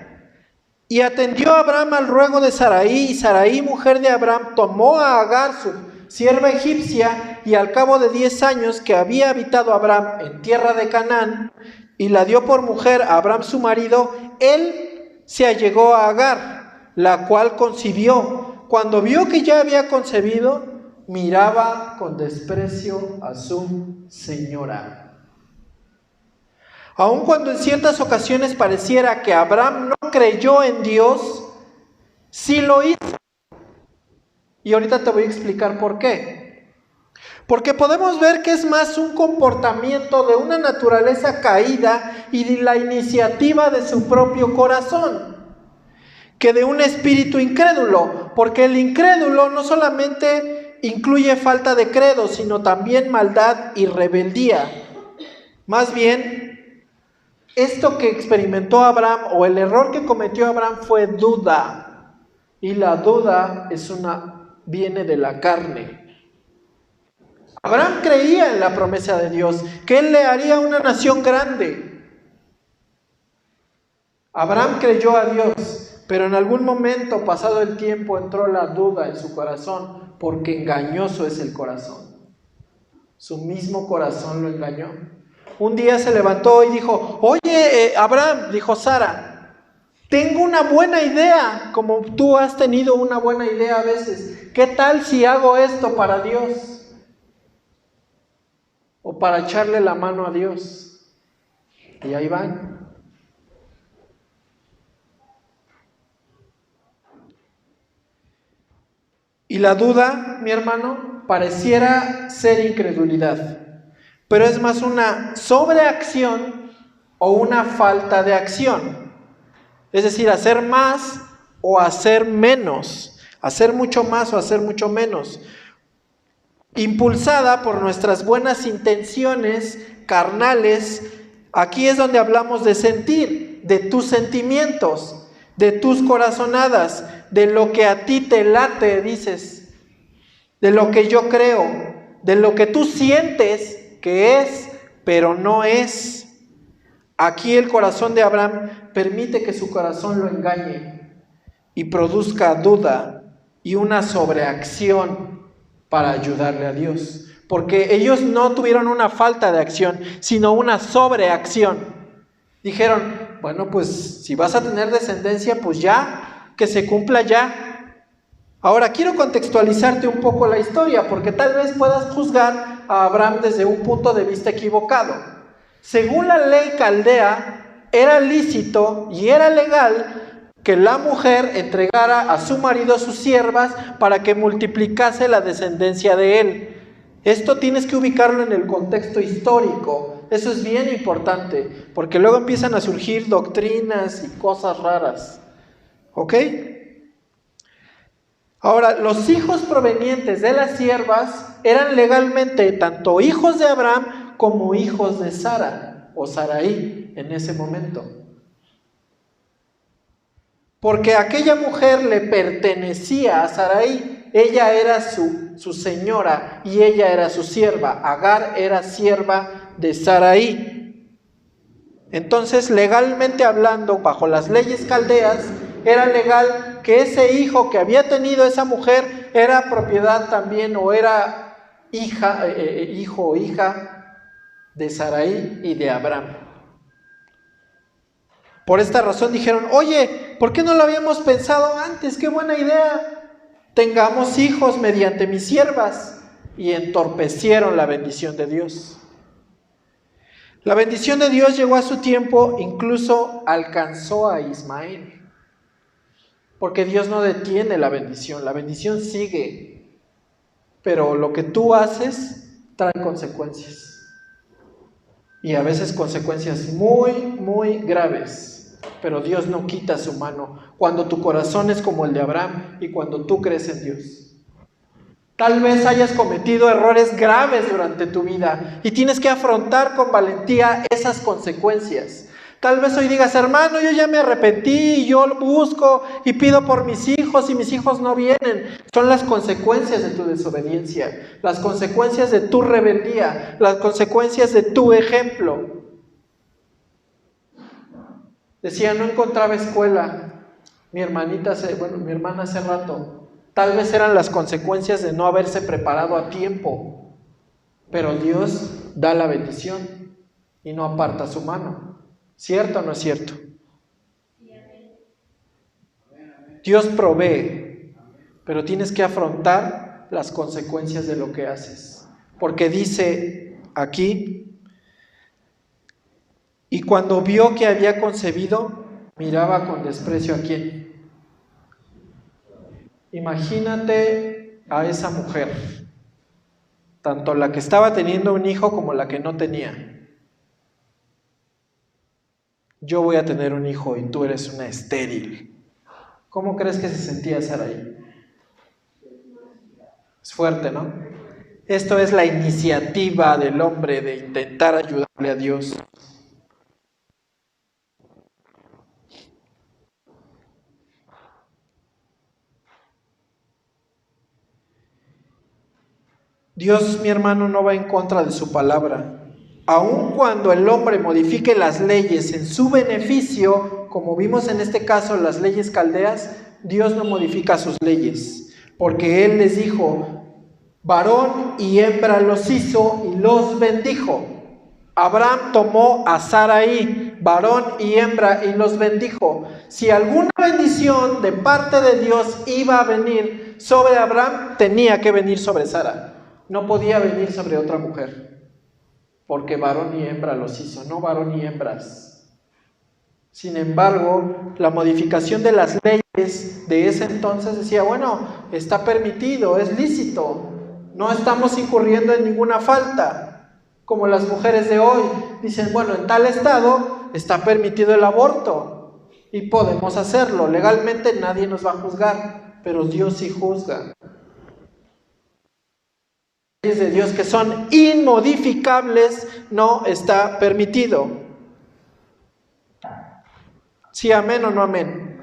Y atendió Abraham al ruego de Sarai, y Sarai, mujer de Abraham, tomó a Agar, su sierva egipcia, y al cabo de 10 años que había habitado Abraham en tierra de Canaán, y la dio por mujer a Abraham su marido, él se allegó a Agar, la cual concibió. Cuando vio que ya había concebido, miraba con desprecio a su señora. Aun cuando en ciertas ocasiones pareciera que Abraham no creyó en Dios, sí lo hizo. Y ahorita te voy a explicar por qué. Porque podemos ver que es más un comportamiento de una naturaleza caída y de la iniciativa de su propio corazón, que de un espíritu incrédulo. Porque el incrédulo no solamente incluye falta de credo, sino también maldad y rebeldía. Más bien, esto que experimentó Abraham, o el error que cometió Abraham, fue duda. Y la duda viene de la carne. Abraham creía en la promesa de Dios, que él le haría una nación grande. Abraham creyó a Dios, pero en algún momento, pasado el tiempo, entró la duda en su corazón, porque engañoso es el corazón. Su mismo corazón lo engañó. Un día se levantó y dijo: oye, Abraham, dijo Sara, tengo una buena idea, como tú has tenido una buena idea a veces. ¿Qué tal si hago esto para Dios? O para echarle la mano a Dios. Y ahí van. Y la duda, mi hermano, pareciera ser incredulidad, pero es más una sobreacción o una falta de acción. Es decir, hacer más o hacer menos, hacer mucho más o hacer mucho menos, impulsada por nuestras buenas intenciones carnales. Aquí es donde hablamos de sentir, de tus sentimientos, de tus corazonadas, de lo que a ti te late, dices, de lo que yo creo, de lo que tú sientes que es, pero no es. Aquí el corazón de Abraham permite que su corazón lo engañe y produzca duda y una sobreacción para ayudarle a Dios. Porque ellos no tuvieron una falta de acción, sino una sobreacción. Dijeron: bueno, pues si vas a tener descendencia, pues ya, que se cumpla ya. Ahora quiero contextualizarte un poco la historia, porque tal vez puedas juzgar a Abraham desde un punto de vista equivocado. Según la ley caldea, era lícito y era legal que la mujer entregara a su marido sus siervas para que multiplicase la descendencia de él. Esto tienes que ubicarlo en el contexto histórico. Eso es bien importante, porque luego empiezan a surgir doctrinas y cosas raras. ¿Ok? Ahora, los hijos provenientes de las siervas eran legalmente tanto hijos de Abraham como hijos de Sara o Sarai en ese momento. Porque aquella mujer le pertenecía a Sarai, ella era su señora y ella era su sierva. Agar era sierva de Sarai. Entonces, legalmente hablando, bajo las leyes caldeas, era legal que ese hijo que había tenido esa mujer era propiedad también, o era hijo o hija de Sarai y de Abraham. Por esta razón dijeron: oye, ¿por qué no lo habíamos pensado antes? ¡Qué buena idea! Tengamos hijos mediante mis siervas. Y entorpecieron la bendición de Dios. La bendición de Dios llegó a su tiempo, incluso alcanzó a Ismael. Porque Dios no detiene la bendición sigue. Pero lo que tú haces trae consecuencias. Y a veces consecuencias muy, muy graves. pero Dios no quita su mano cuando tu corazón es como el de Abraham y cuando tú crees en Dios. Tal vez hayas cometido errores graves durante tu vida y tienes que afrontar con valentía esas consecuencias. Tal vez hoy digas, hermano, yo ya me arrepentí, yo busco y pido por mis hijos y mis hijos no vienen. Son las consecuencias de tu desobediencia, las consecuencias de tu rebeldía, las consecuencias de tu ejemplo. Decía, no encontraba escuela. Mi hermana hace rato. Tal vez eran las consecuencias de no haberse preparado a tiempo. Pero Dios da la bendición y no aparta su mano. ¿Cierto o no es cierto? Dios provee, pero tienes que afrontar las consecuencias de lo que haces. Porque dice aquí, y cuando vio que había concebido, miraba con desprecio a quién. Imagínate a esa mujer, tanto la que estaba teniendo un hijo como la que no tenía. Yo voy a tener un hijo y tú eres una estéril. ¿Cómo crees que se sentía Sarai? Es fuerte, ¿no? Esto es la iniciativa del hombre de intentar ayudarle a Dios. Dios, mi hermano, no va en contra de su palabra. Aun cuando el hombre modifique las leyes en su beneficio, como vimos en este caso las leyes caldeas, Dios no modifica sus leyes, porque Él les dijo, varón y hembra los hizo y los bendijo. Abraham tomó a Sarai, varón y hembra, y los bendijo. Si alguna bendición de parte de Dios iba a venir sobre Abraham, tenía que venir sobre Sara. No podía venir sobre otra mujer, porque varón y hembra los hizo, no varón y hembras. Sin embargo, la modificación de las leyes de ese entonces decía, bueno, está permitido, es lícito, no estamos incurriendo en ninguna falta, como las mujeres de hoy dicen, bueno, en tal estado está permitido el aborto y podemos hacerlo, legalmente nadie nos va a juzgar, pero Dios sí juzga. De Dios que son inmodificables no está permitido. ¿Sí, amén o no amén?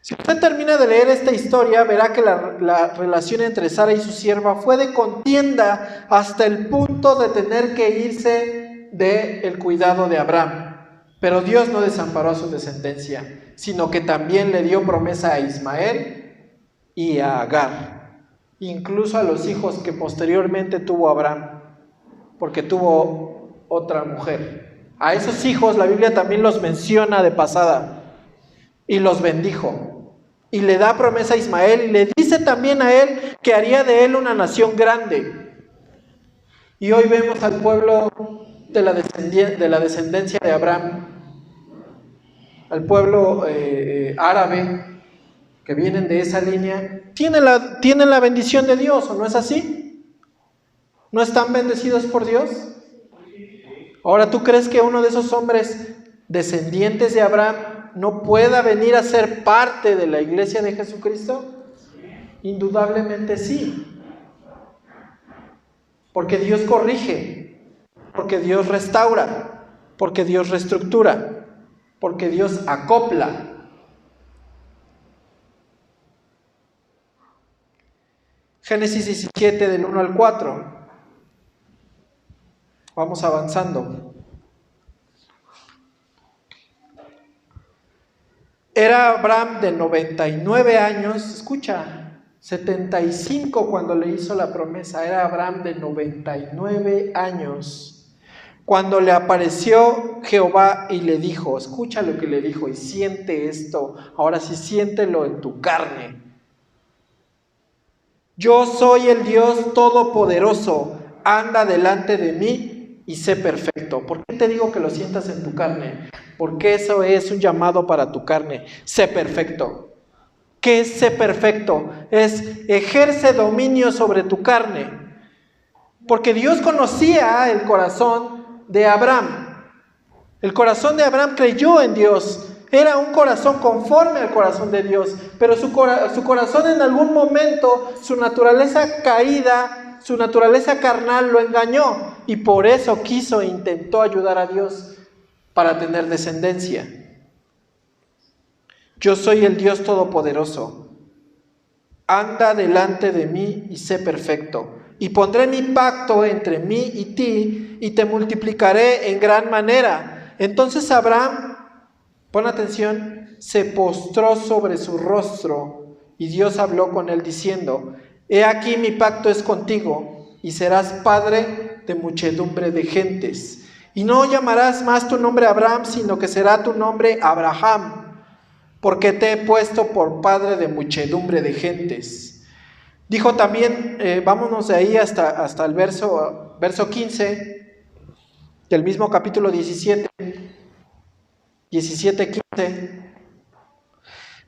Si usted termina de leer esta historia, verá que la relación entre Sara y su sierva fue de contienda hasta el punto de tener que irse del cuidado de Abraham. Pero Dios no desamparó a su descendencia, sino que también le dio promesa a Ismael y a Agar. Incluso a los hijos que posteriormente tuvo Abraham, porque tuvo otra mujer. A esos hijos la Biblia también los menciona de pasada y los bendijo. Y le da promesa a Ismael y le dice también a él que haría de él una nación grande. Y hoy vemos al pueblo de la descendencia de Abraham, al pueblo árabe, que vienen de esa línea, tienen la bendición de Dios, ¿o no es así? ¿No están bendecidos por Dios? Ahora, ¿tú crees que uno de esos hombres descendientes de Abraham no pueda venir a ser parte de la iglesia de Jesucristo? Indudablemente sí. Porque Dios corrige, porque Dios restaura, porque Dios reestructura, porque Dios acopla. Génesis 17 del 1 al 4. Vamos avanzando. Era Abraham de 99 años, escucha, 75 cuando le hizo la promesa. Era Abraham de 99 años. Cuando le apareció Jehová y le dijo, escucha lo que le dijo y siente esto, ahora sí siéntelo en tu carne. Yo soy el Dios Todopoderoso, anda delante de mí y sé perfecto. ¿Por qué te digo que lo sientas en tu carne? Porque eso es un llamado para tu carne. Sé perfecto. ¿Qué es sé perfecto? Es ejerce dominio sobre tu carne. Porque Dios conocía el corazón de Abraham. El corazón de Abraham creyó en Dios. Era un corazón conforme al corazón de Dios, pero su corazón en algún momento, su naturaleza caída, su naturaleza carnal lo engañó y por eso quiso e intentó ayudar a Dios para tener descendencia. Yo soy el Dios Todopoderoso. Anda delante de mí y sé perfecto. Y pondré mi pacto entre mí y ti y te multiplicaré en gran manera. Entonces Abraham, pon atención, se postró sobre su rostro y Dios habló con él diciendo: He aquí mi pacto es contigo y serás padre de muchedumbre de gentes. Y no llamarás más tu nombre Abraham, sino que será tu nombre Abraham, porque te he puesto por padre de muchedumbre de gentes. Dijo también, vámonos de ahí hasta el verso 15 del mismo capítulo 17, 15.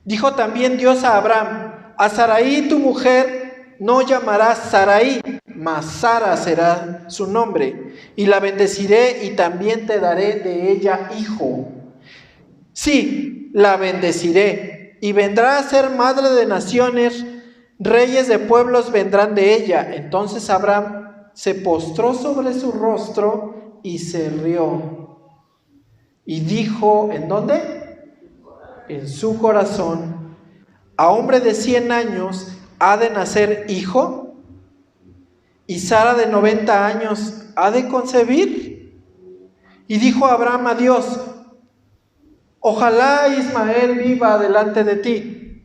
Dijo también Dios a Abraham: a Sarai tu mujer no llamarás Sarai, mas Sara será su nombre, y la bendeciré y también te daré de ella hijo. Sí, la bendeciré, y vendrá a ser madre de naciones, reyes de pueblos vendrán de ella. Entonces Abraham se postró sobre su rostro y se rió. Y dijo, ¿en dónde? En su corazón: ¿a hombre de 100 años ha de nacer hijo? ¿Y Sara de 90 años ha de concebir? Y dijo Abraham a Dios: ojalá Ismael viva delante de ti.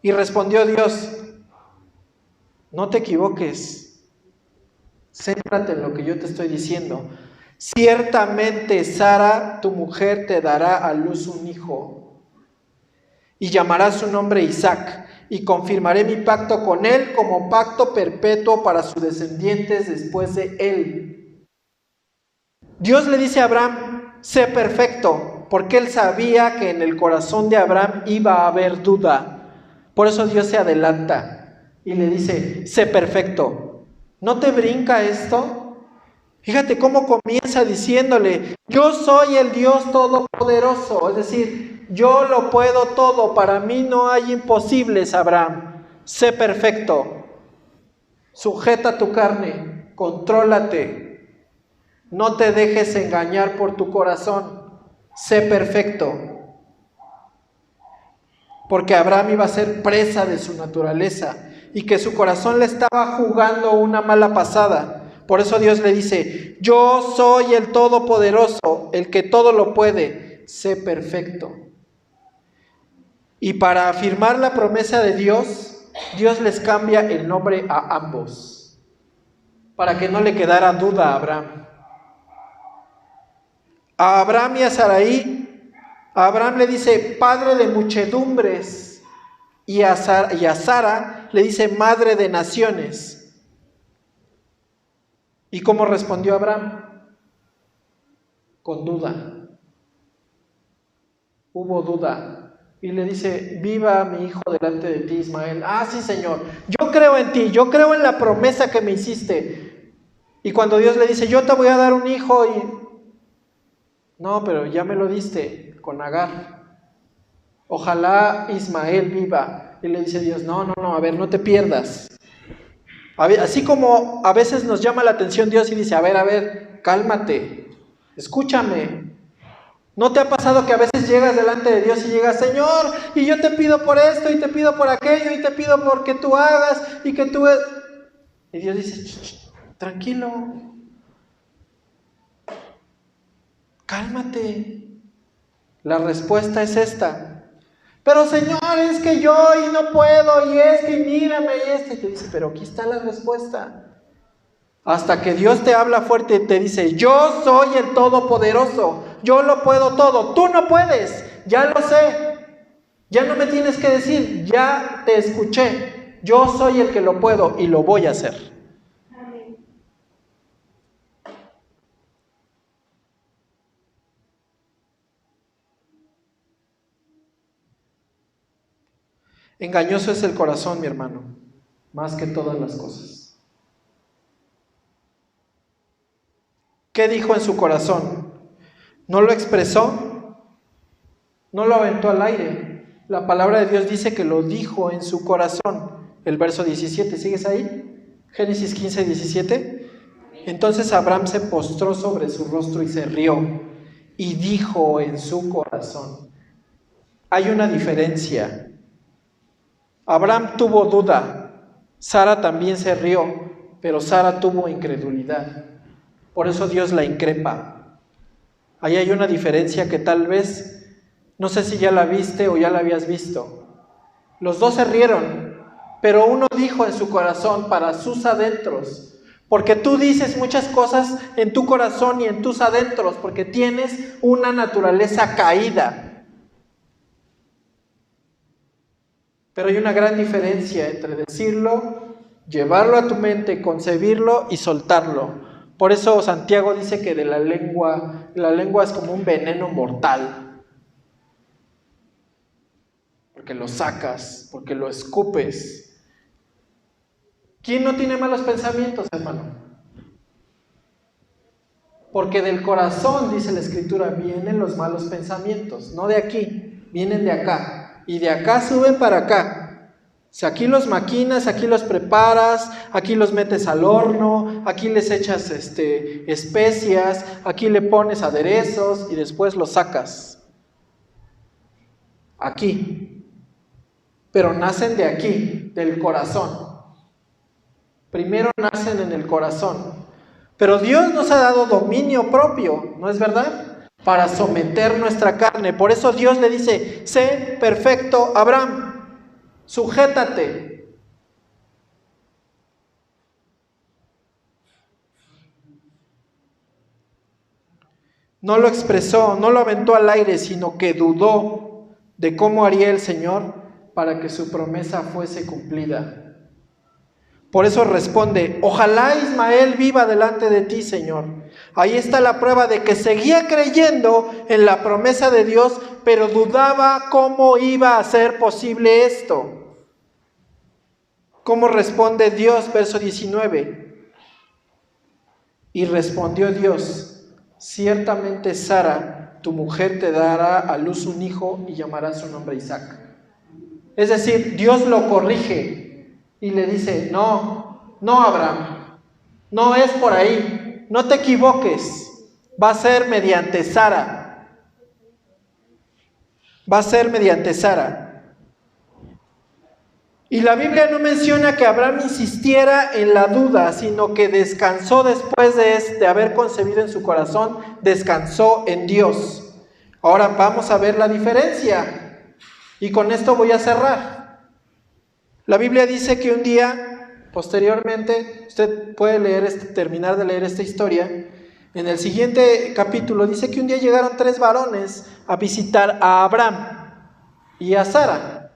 Y respondió Dios: no te equivoques, céntrate en lo que yo te estoy diciendo. Ciertamente Sara, tu mujer, te dará a luz un hijo, y llamarás su nombre Isaac, y confirmaré mi pacto con él como pacto perpetuo para sus descendientes después de él. Dios le dice a Abraham: sé perfecto, porque él sabía que en el corazón de Abraham iba a haber duda. Por eso Dios se adelanta y le dice: sé perfecto. ¿No te brinca esto? Fíjate cómo comienza diciéndole: yo soy el Dios Todopoderoso, es decir, yo lo puedo todo, para mí no hay imposibles, Abraham. Sé perfecto, sujeta tu carne, contrólate, no te dejes engañar por tu corazón, sé perfecto. Porque Abraham iba a ser presa de su naturaleza y que su corazón le estaba jugando una mala pasada. Por eso Dios le dice: yo soy el Todopoderoso, el que todo lo puede, sé perfecto. Y para afirmar la promesa de Dios, Dios les cambia el nombre a ambos, para que no le quedara duda a Abraham. A Abraham y a Sarai, a Abraham le dice padre de muchedumbres, y a Sara le dice madre de naciones. ¿Y cómo respondió Abraham? Con duda. Hubo duda. Y le dice: viva mi hijo delante de ti, Ismael. Ah, sí, Señor, yo creo en ti, yo creo en la promesa que me hiciste. Y cuando Dios le dice: yo te voy a dar un hijo, no, pero ya me lo diste con Agar. Ojalá Ismael viva. Y le dice Dios: no, a ver, no te pierdas. Así como a veces nos llama la atención Dios y dice: a ver, cálmate, escúchame. ¿No te ha pasado que a veces llegas delante de Dios y llegas: Señor, y yo te pido por esto, y te pido por aquello, y te pido porque tú hagas, y que tú... Y Dios dice: tranquilo, cálmate. La respuesta es esta: pero Señor, es que yo y no puedo, y es que mírame, y te dice: pero aquí está la respuesta. Hasta que Dios te habla fuerte y te dice: yo soy el Todopoderoso, yo lo puedo todo, tú no puedes, ya lo sé, ya no me tienes que decir, ya te escuché, yo soy el que lo puedo y lo voy a hacer. Engañoso es el corazón, mi hermano, más que todas las cosas. ¿Qué dijo en su corazón? No lo expresó, no lo aventó al aire. La palabra de Dios dice que lo dijo en su corazón. El verso 17, ¿sigues ahí? Génesis 15, 17. Entonces Abraham se postró sobre su rostro y se rió y dijo en su corazón. Hay una diferencia. Abraham tuvo duda, Sara también se rió, pero Sara tuvo incredulidad. Por eso Dios la increpa. Ahí hay una diferencia que tal vez, no sé si ya la viste o ya la habías visto. Los dos se rieron, pero uno dijo en su corazón para sus adentros, porque tú dices muchas cosas en tu corazón y en tus adentros, porque tienes una naturaleza caída. Pero hay una gran diferencia entre decirlo, llevarlo a tu mente, concebirlo y soltarlo. Por eso Santiago dice que de la lengua es como un veneno mortal. Porque lo sacas, porque lo escupes. ¿Quién no tiene malos pensamientos, hermano? Porque del corazón, dice la Escritura, vienen los malos pensamientos. No de aquí, vienen de acá. Y de acá suben para acá. Si aquí los maquinas, aquí los preparas, aquí los metes al horno, aquí les echas especias, aquí le pones aderezos y después los sacas. Aquí. Pero nacen de aquí, del corazón. Primero nacen en el corazón. Pero Dios nos ha dado dominio propio, ¿no es verdad? Para someter nuestra carne. Por eso Dios le dice, sé perfecto, Abraham, sujétate. No lo expresó, no lo aventó al aire, sino que dudó de cómo haría el Señor para que su promesa fuese cumplida. Por eso responde, ojalá Ismael viva delante de ti, Señor. Ahí está la prueba de que seguía creyendo en la promesa de Dios, pero dudaba cómo iba a ser posible esto. ¿Cómo responde Dios? Verso 19. Y respondió Dios, ciertamente Sara, tu mujer, te dará a luz un hijo y llamará su nombre Isaac. Es decir, Dios lo corrige. Y le dice, no, Abraham, no es por ahí, no te equivoques, va a ser mediante Sara. Va a ser mediante Sara. Y la Biblia no menciona que Abraham insistiera en la duda, sino que descansó después de haber concebido en su corazón, descansó en Dios. Ahora vamos a ver la diferencia. Y con esto voy a cerrar. La Biblia dice que un día, posteriormente, usted puede terminar de leer esta historia. En el siguiente capítulo dice que un día llegaron 3 varones a visitar a Abraham y a Sara.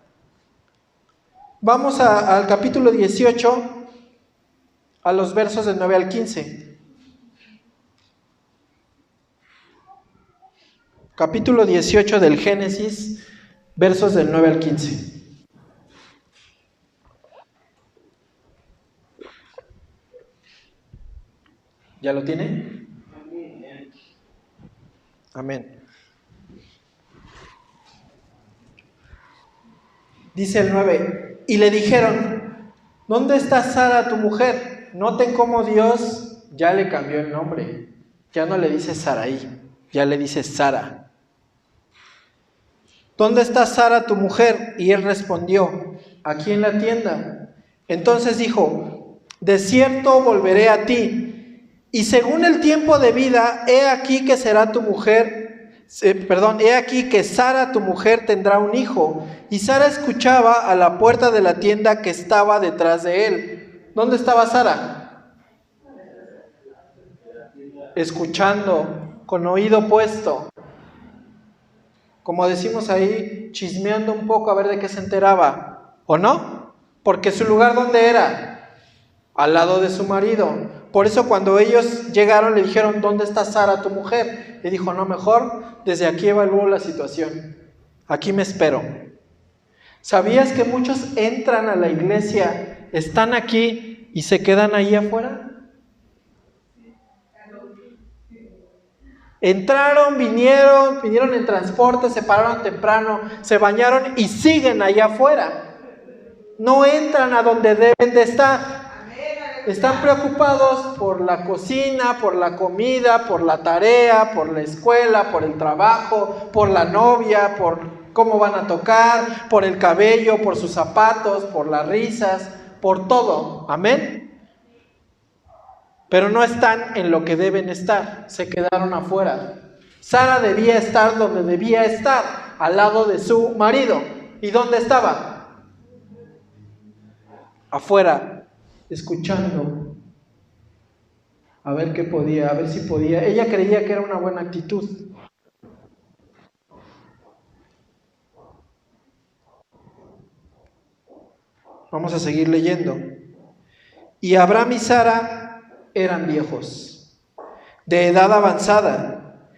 Vamos al capítulo 18, a los versos del 9 al 15. Capítulo 18 del Génesis, versos del 9 al 15. ¿Ya lo tiene? Amén. Dice el 9, y le dijeron, ¿dónde está Sara tu mujer? Noten cómo Dios ya le cambió el nombre. Ya no le dice Saraí, ya le dice Sara. ¿Dónde está Sara tu mujer? Y él respondió, aquí en la tienda. Entonces dijo, de cierto volveré a ti. Y según el tiempo de vida, he aquí que será tu mujer, he aquí que Sara tu mujer tendrá un hijo. Y Sara escuchaba a la puerta de la tienda que estaba detrás de él. ¿Dónde estaba Sara? Escuchando, con oído puesto. Como decimos ahí, chismeando un poco a ver de qué se enteraba. ¿O no? Porque su lugar, ¿dónde era? Al lado de su marido. Por eso cuando ellos llegaron le dijeron, ¿dónde está Sara tu mujer? Y dijo, no, mejor desde aquí evalúo la situación. Aquí me espero. ¿Sabías que muchos entran a la iglesia, están aquí y se quedan ahí afuera? Entraron, vinieron en transporte, se pararon temprano, se bañaron y siguen allá afuera. No entran a donde deben de estar. Están preocupados por la cocina, por la comida, por la tarea, por la escuela, por el trabajo, por la novia, por cómo van a tocar, por el cabello, por sus zapatos, por las risas, por todo. Amén. Pero no están en lo que deben estar, se quedaron afuera. Sara debía estar donde debía estar, al lado de su marido. ¿Y dónde estaba? Afuera, escuchando. A ver qué podía, a ver si podía. Ella creía que era una buena actitud. Vamos a seguir leyendo. Y Abraham y Sara eran viejos, de edad avanzada,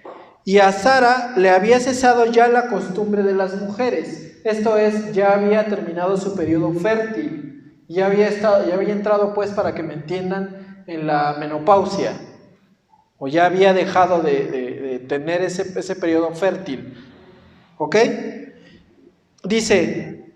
y a Sara le había cesado ya la costumbre de las mujeres. Esto es, ya había terminado su periodo fértil. Ya había entrado, pues, para que me entiendan, en la menopausia. O ya había dejado de tener ese periodo fértil. ¿Ok? Dice,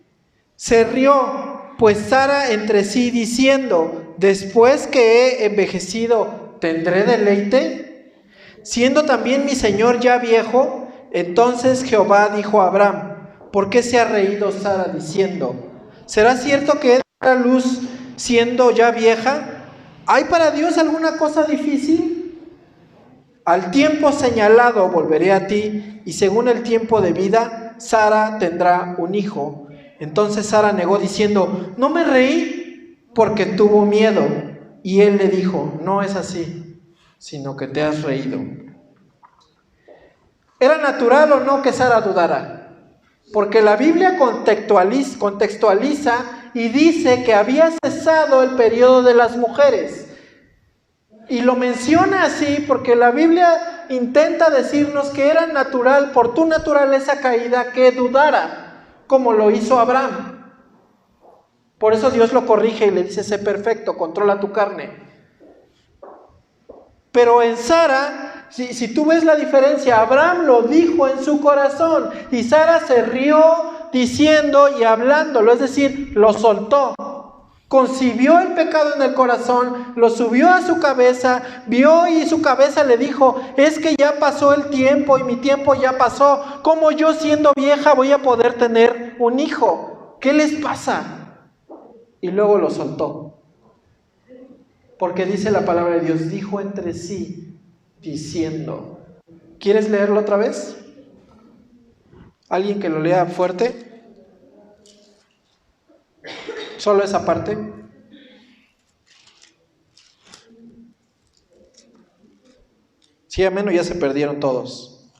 se rió pues Sara entre sí diciendo, después que he envejecido, ¿tendré deleite? Siendo también mi señor ya viejo. Entonces Jehová dijo a Abraham, ¿por qué se ha reído Sara diciendo, ¿será cierto que he de dar a luz siendo ya vieja? ¿Hay para Dios alguna cosa difícil? Al tiempo señalado volveré a ti, y según el tiempo de vida, Sara tendrá un hijo. Entonces Sara negó diciendo, no me reí porque tuvo miedo. Y él le dijo, no es así, sino que te has reído. ¿Era natural o no que Sara dudara? Porque la Biblia contextualiza y dice que había cesado el periodo de las mujeres. Y lo menciona así porque la Biblia intenta decirnos que era natural por tu naturaleza caída que dudara, como lo hizo Abraham. Por eso Dios lo corrige y le dice, sé perfecto, controla tu carne. Pero en Sara, si tú ves la diferencia, Abraham lo dijo en su corazón y Sara se rió diciendo y hablándolo, es decir, lo soltó. Concibió el pecado en el corazón, lo subió a su cabeza, vio y su cabeza le dijo, es que ya pasó el tiempo y mi tiempo ya pasó. ¿Cómo yo siendo vieja voy a poder tener un hijo? ¿Qué les pasa? Y luego lo soltó. Porque dice la palabra de Dios, dijo entre sí, diciendo. ¿Quieres leerlo otra vez? ¿Alguien que lo lea fuerte? Solo esa parte. Sí, a menos ya se perdieron todos.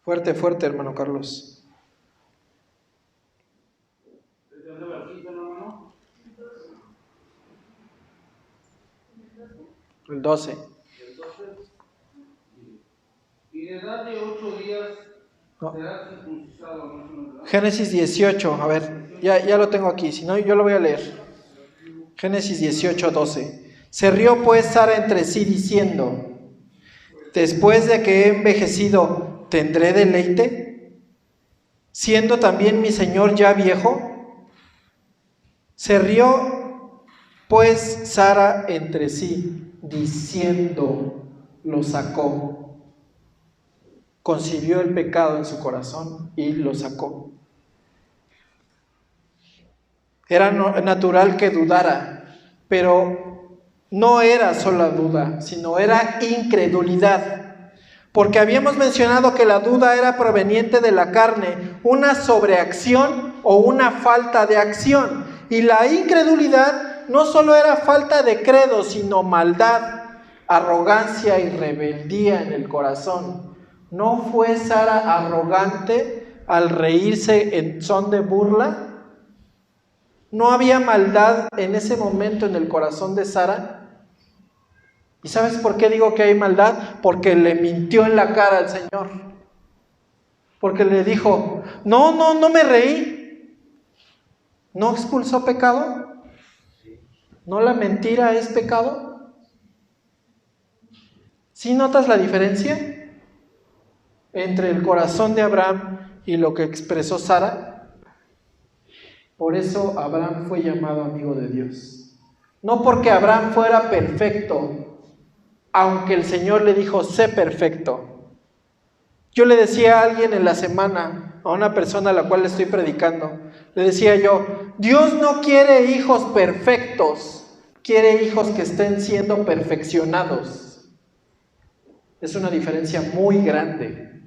Fuerte, fuerte, hermano Carlos. El 12. Y de edad de 8 días será circuncidado, ¿no? Génesis 18, a ver, ya lo tengo aquí, si no yo lo voy a leer. Génesis 18, 12. Se rió pues Sara entre sí diciendo, después de que he envejecido, ¿tendré deleite? Siendo también mi señor ya viejo. Se rió pues Sara entre sí diciendo, lo sacó. Concibió el pecado en su corazón y lo sacó. Era natural que dudara, pero no era sola duda, sino era incredulidad. Porque habíamos mencionado que la duda era proveniente de la carne, una sobreacción o una falta de acción. Y la incredulidad no solo era falta de credo, sino maldad, arrogancia y rebeldía en el corazón. ¿No fue Sara arrogante al reírse en son de burla? ¿No había maldad en ese momento en el corazón de Sara? ¿Y sabes por qué digo que hay maldad? Porque le mintió en la cara al Señor. Porque le dijo, no me reí. ¿No expulsó pecado? ¿No la mentira es pecado? ¿Sí notas la diferencia entre el corazón de Abraham y lo que expresó Sara? Por eso Abraham fue llamado amigo de Dios. No porque Abraham fuera perfecto, aunque el Señor le dijo, sé perfecto. Yo le decía a alguien en la semana, a una persona a la cual le estoy predicando, le decía yo, Dios no quiere hijos perfectos, quiere hijos que estén siendo perfeccionados. Es una diferencia muy grande.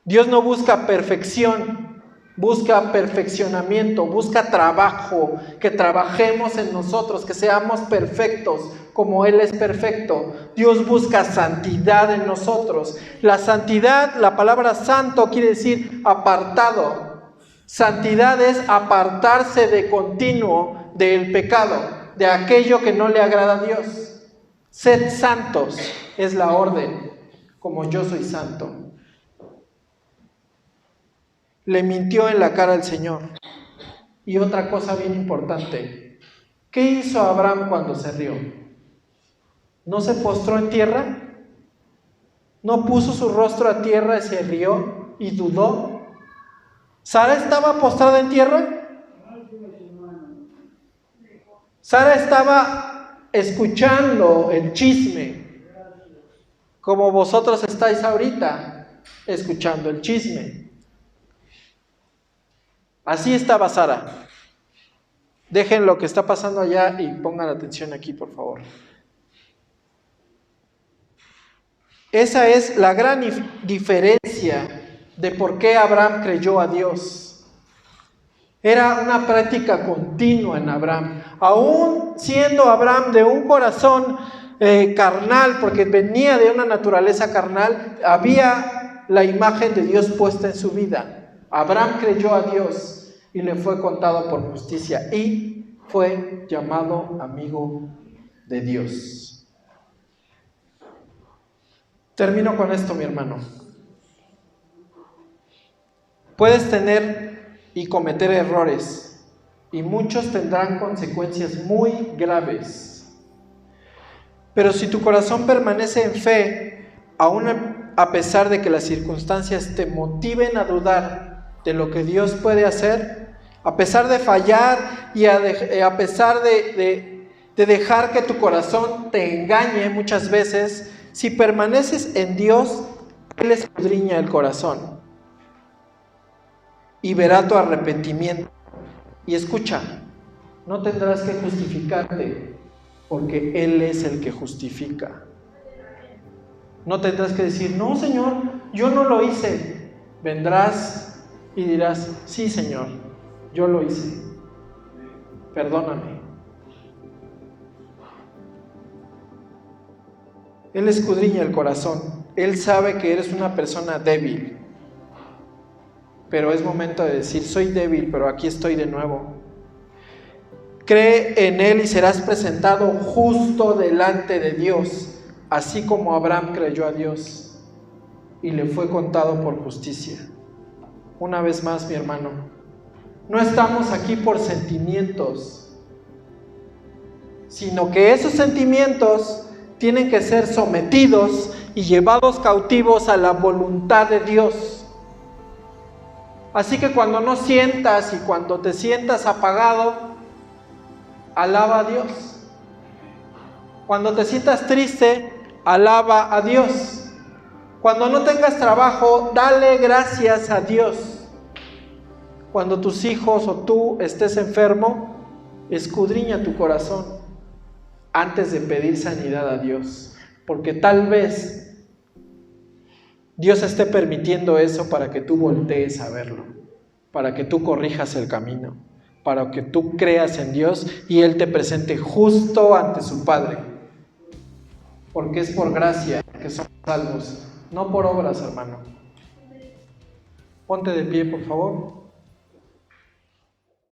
Dios no busca perfección, busca perfeccionamiento, busca trabajo, que trabajemos en nosotros, que seamos perfectos como Él es perfecto. Dios busca santidad en nosotros. La santidad, la palabra santo quiere decir apartado. Santidad es apartarse de continuo del pecado, de aquello que no le agrada a Dios. Sed santos es la orden, como yo soy santo. Le mintió en la cara al Señor. Y otra cosa bien importante, ¿qué hizo Abraham cuando se rió? ¿No se postró en tierra? ¿No puso su rostro a tierra y se rió y dudó? ¿Sara estaba postrada en tierra? Sara estaba escuchando el chisme, como vosotros estáis ahorita escuchando el chisme. Así estaba Sara. Dejen lo que está pasando allá y pongan atención aquí, por favor. Esa es la gran diferencia de por qué Abraham creyó a Dios. Era una práctica continua en Abraham. Aún siendo Abraham de un corazón carnal, porque venía de una naturaleza carnal, había la imagen de Dios puesta en su vida. Abraham creyó a Dios y le fue contado por justicia y fue llamado amigo de Dios. Termino con esto, mi hermano. Puedes tener y cometer errores y muchos tendrán consecuencias muy graves. Pero si tu corazón permanece en fe, aún a pesar de que las circunstancias te motiven a dudar de lo que Dios puede hacer, a pesar de fallar y a pesar de dejar que tu corazón te engañe muchas veces, si permaneces en Dios, Él escudriña el corazón y verá tu arrepentimiento. Y escucha, no tendrás que justificarte, porque Él es el que justifica. No tendrás que decir, no, Señor, yo no lo hice. Vendrás y dirás, sí, Señor, yo lo hice. Perdóname. Él escudriña el corazón. Él sabe que eres una persona débil. Pero es momento de decir, soy débil, pero aquí estoy de nuevo. Cree en Él y serás presentado justo delante de Dios, así como Abraham creyó a Dios y le fue contado por justicia. Una vez más, mi hermano, no estamos aquí por sentimientos, sino que esos sentimientos tienen que ser sometidos y llevados cautivos a la voluntad de Dios. Así que cuando no sientas y cuando te sientas apagado, alaba a Dios. Cuando te sientas triste, alaba a Dios. Cuando no tengas trabajo, dale gracias a Dios. Cuando tus hijos o tú estés enfermo, escudriña tu corazón antes de pedir sanidad a Dios, porque tal vez Dios esté permitiendo eso para que tú voltees a verlo, para que tú corrijas el camino, para que tú creas en Dios y Él te presente justo ante su Padre, porque es por gracia que somos salvos, no por obras, hermano. Ponte de pie, por favor.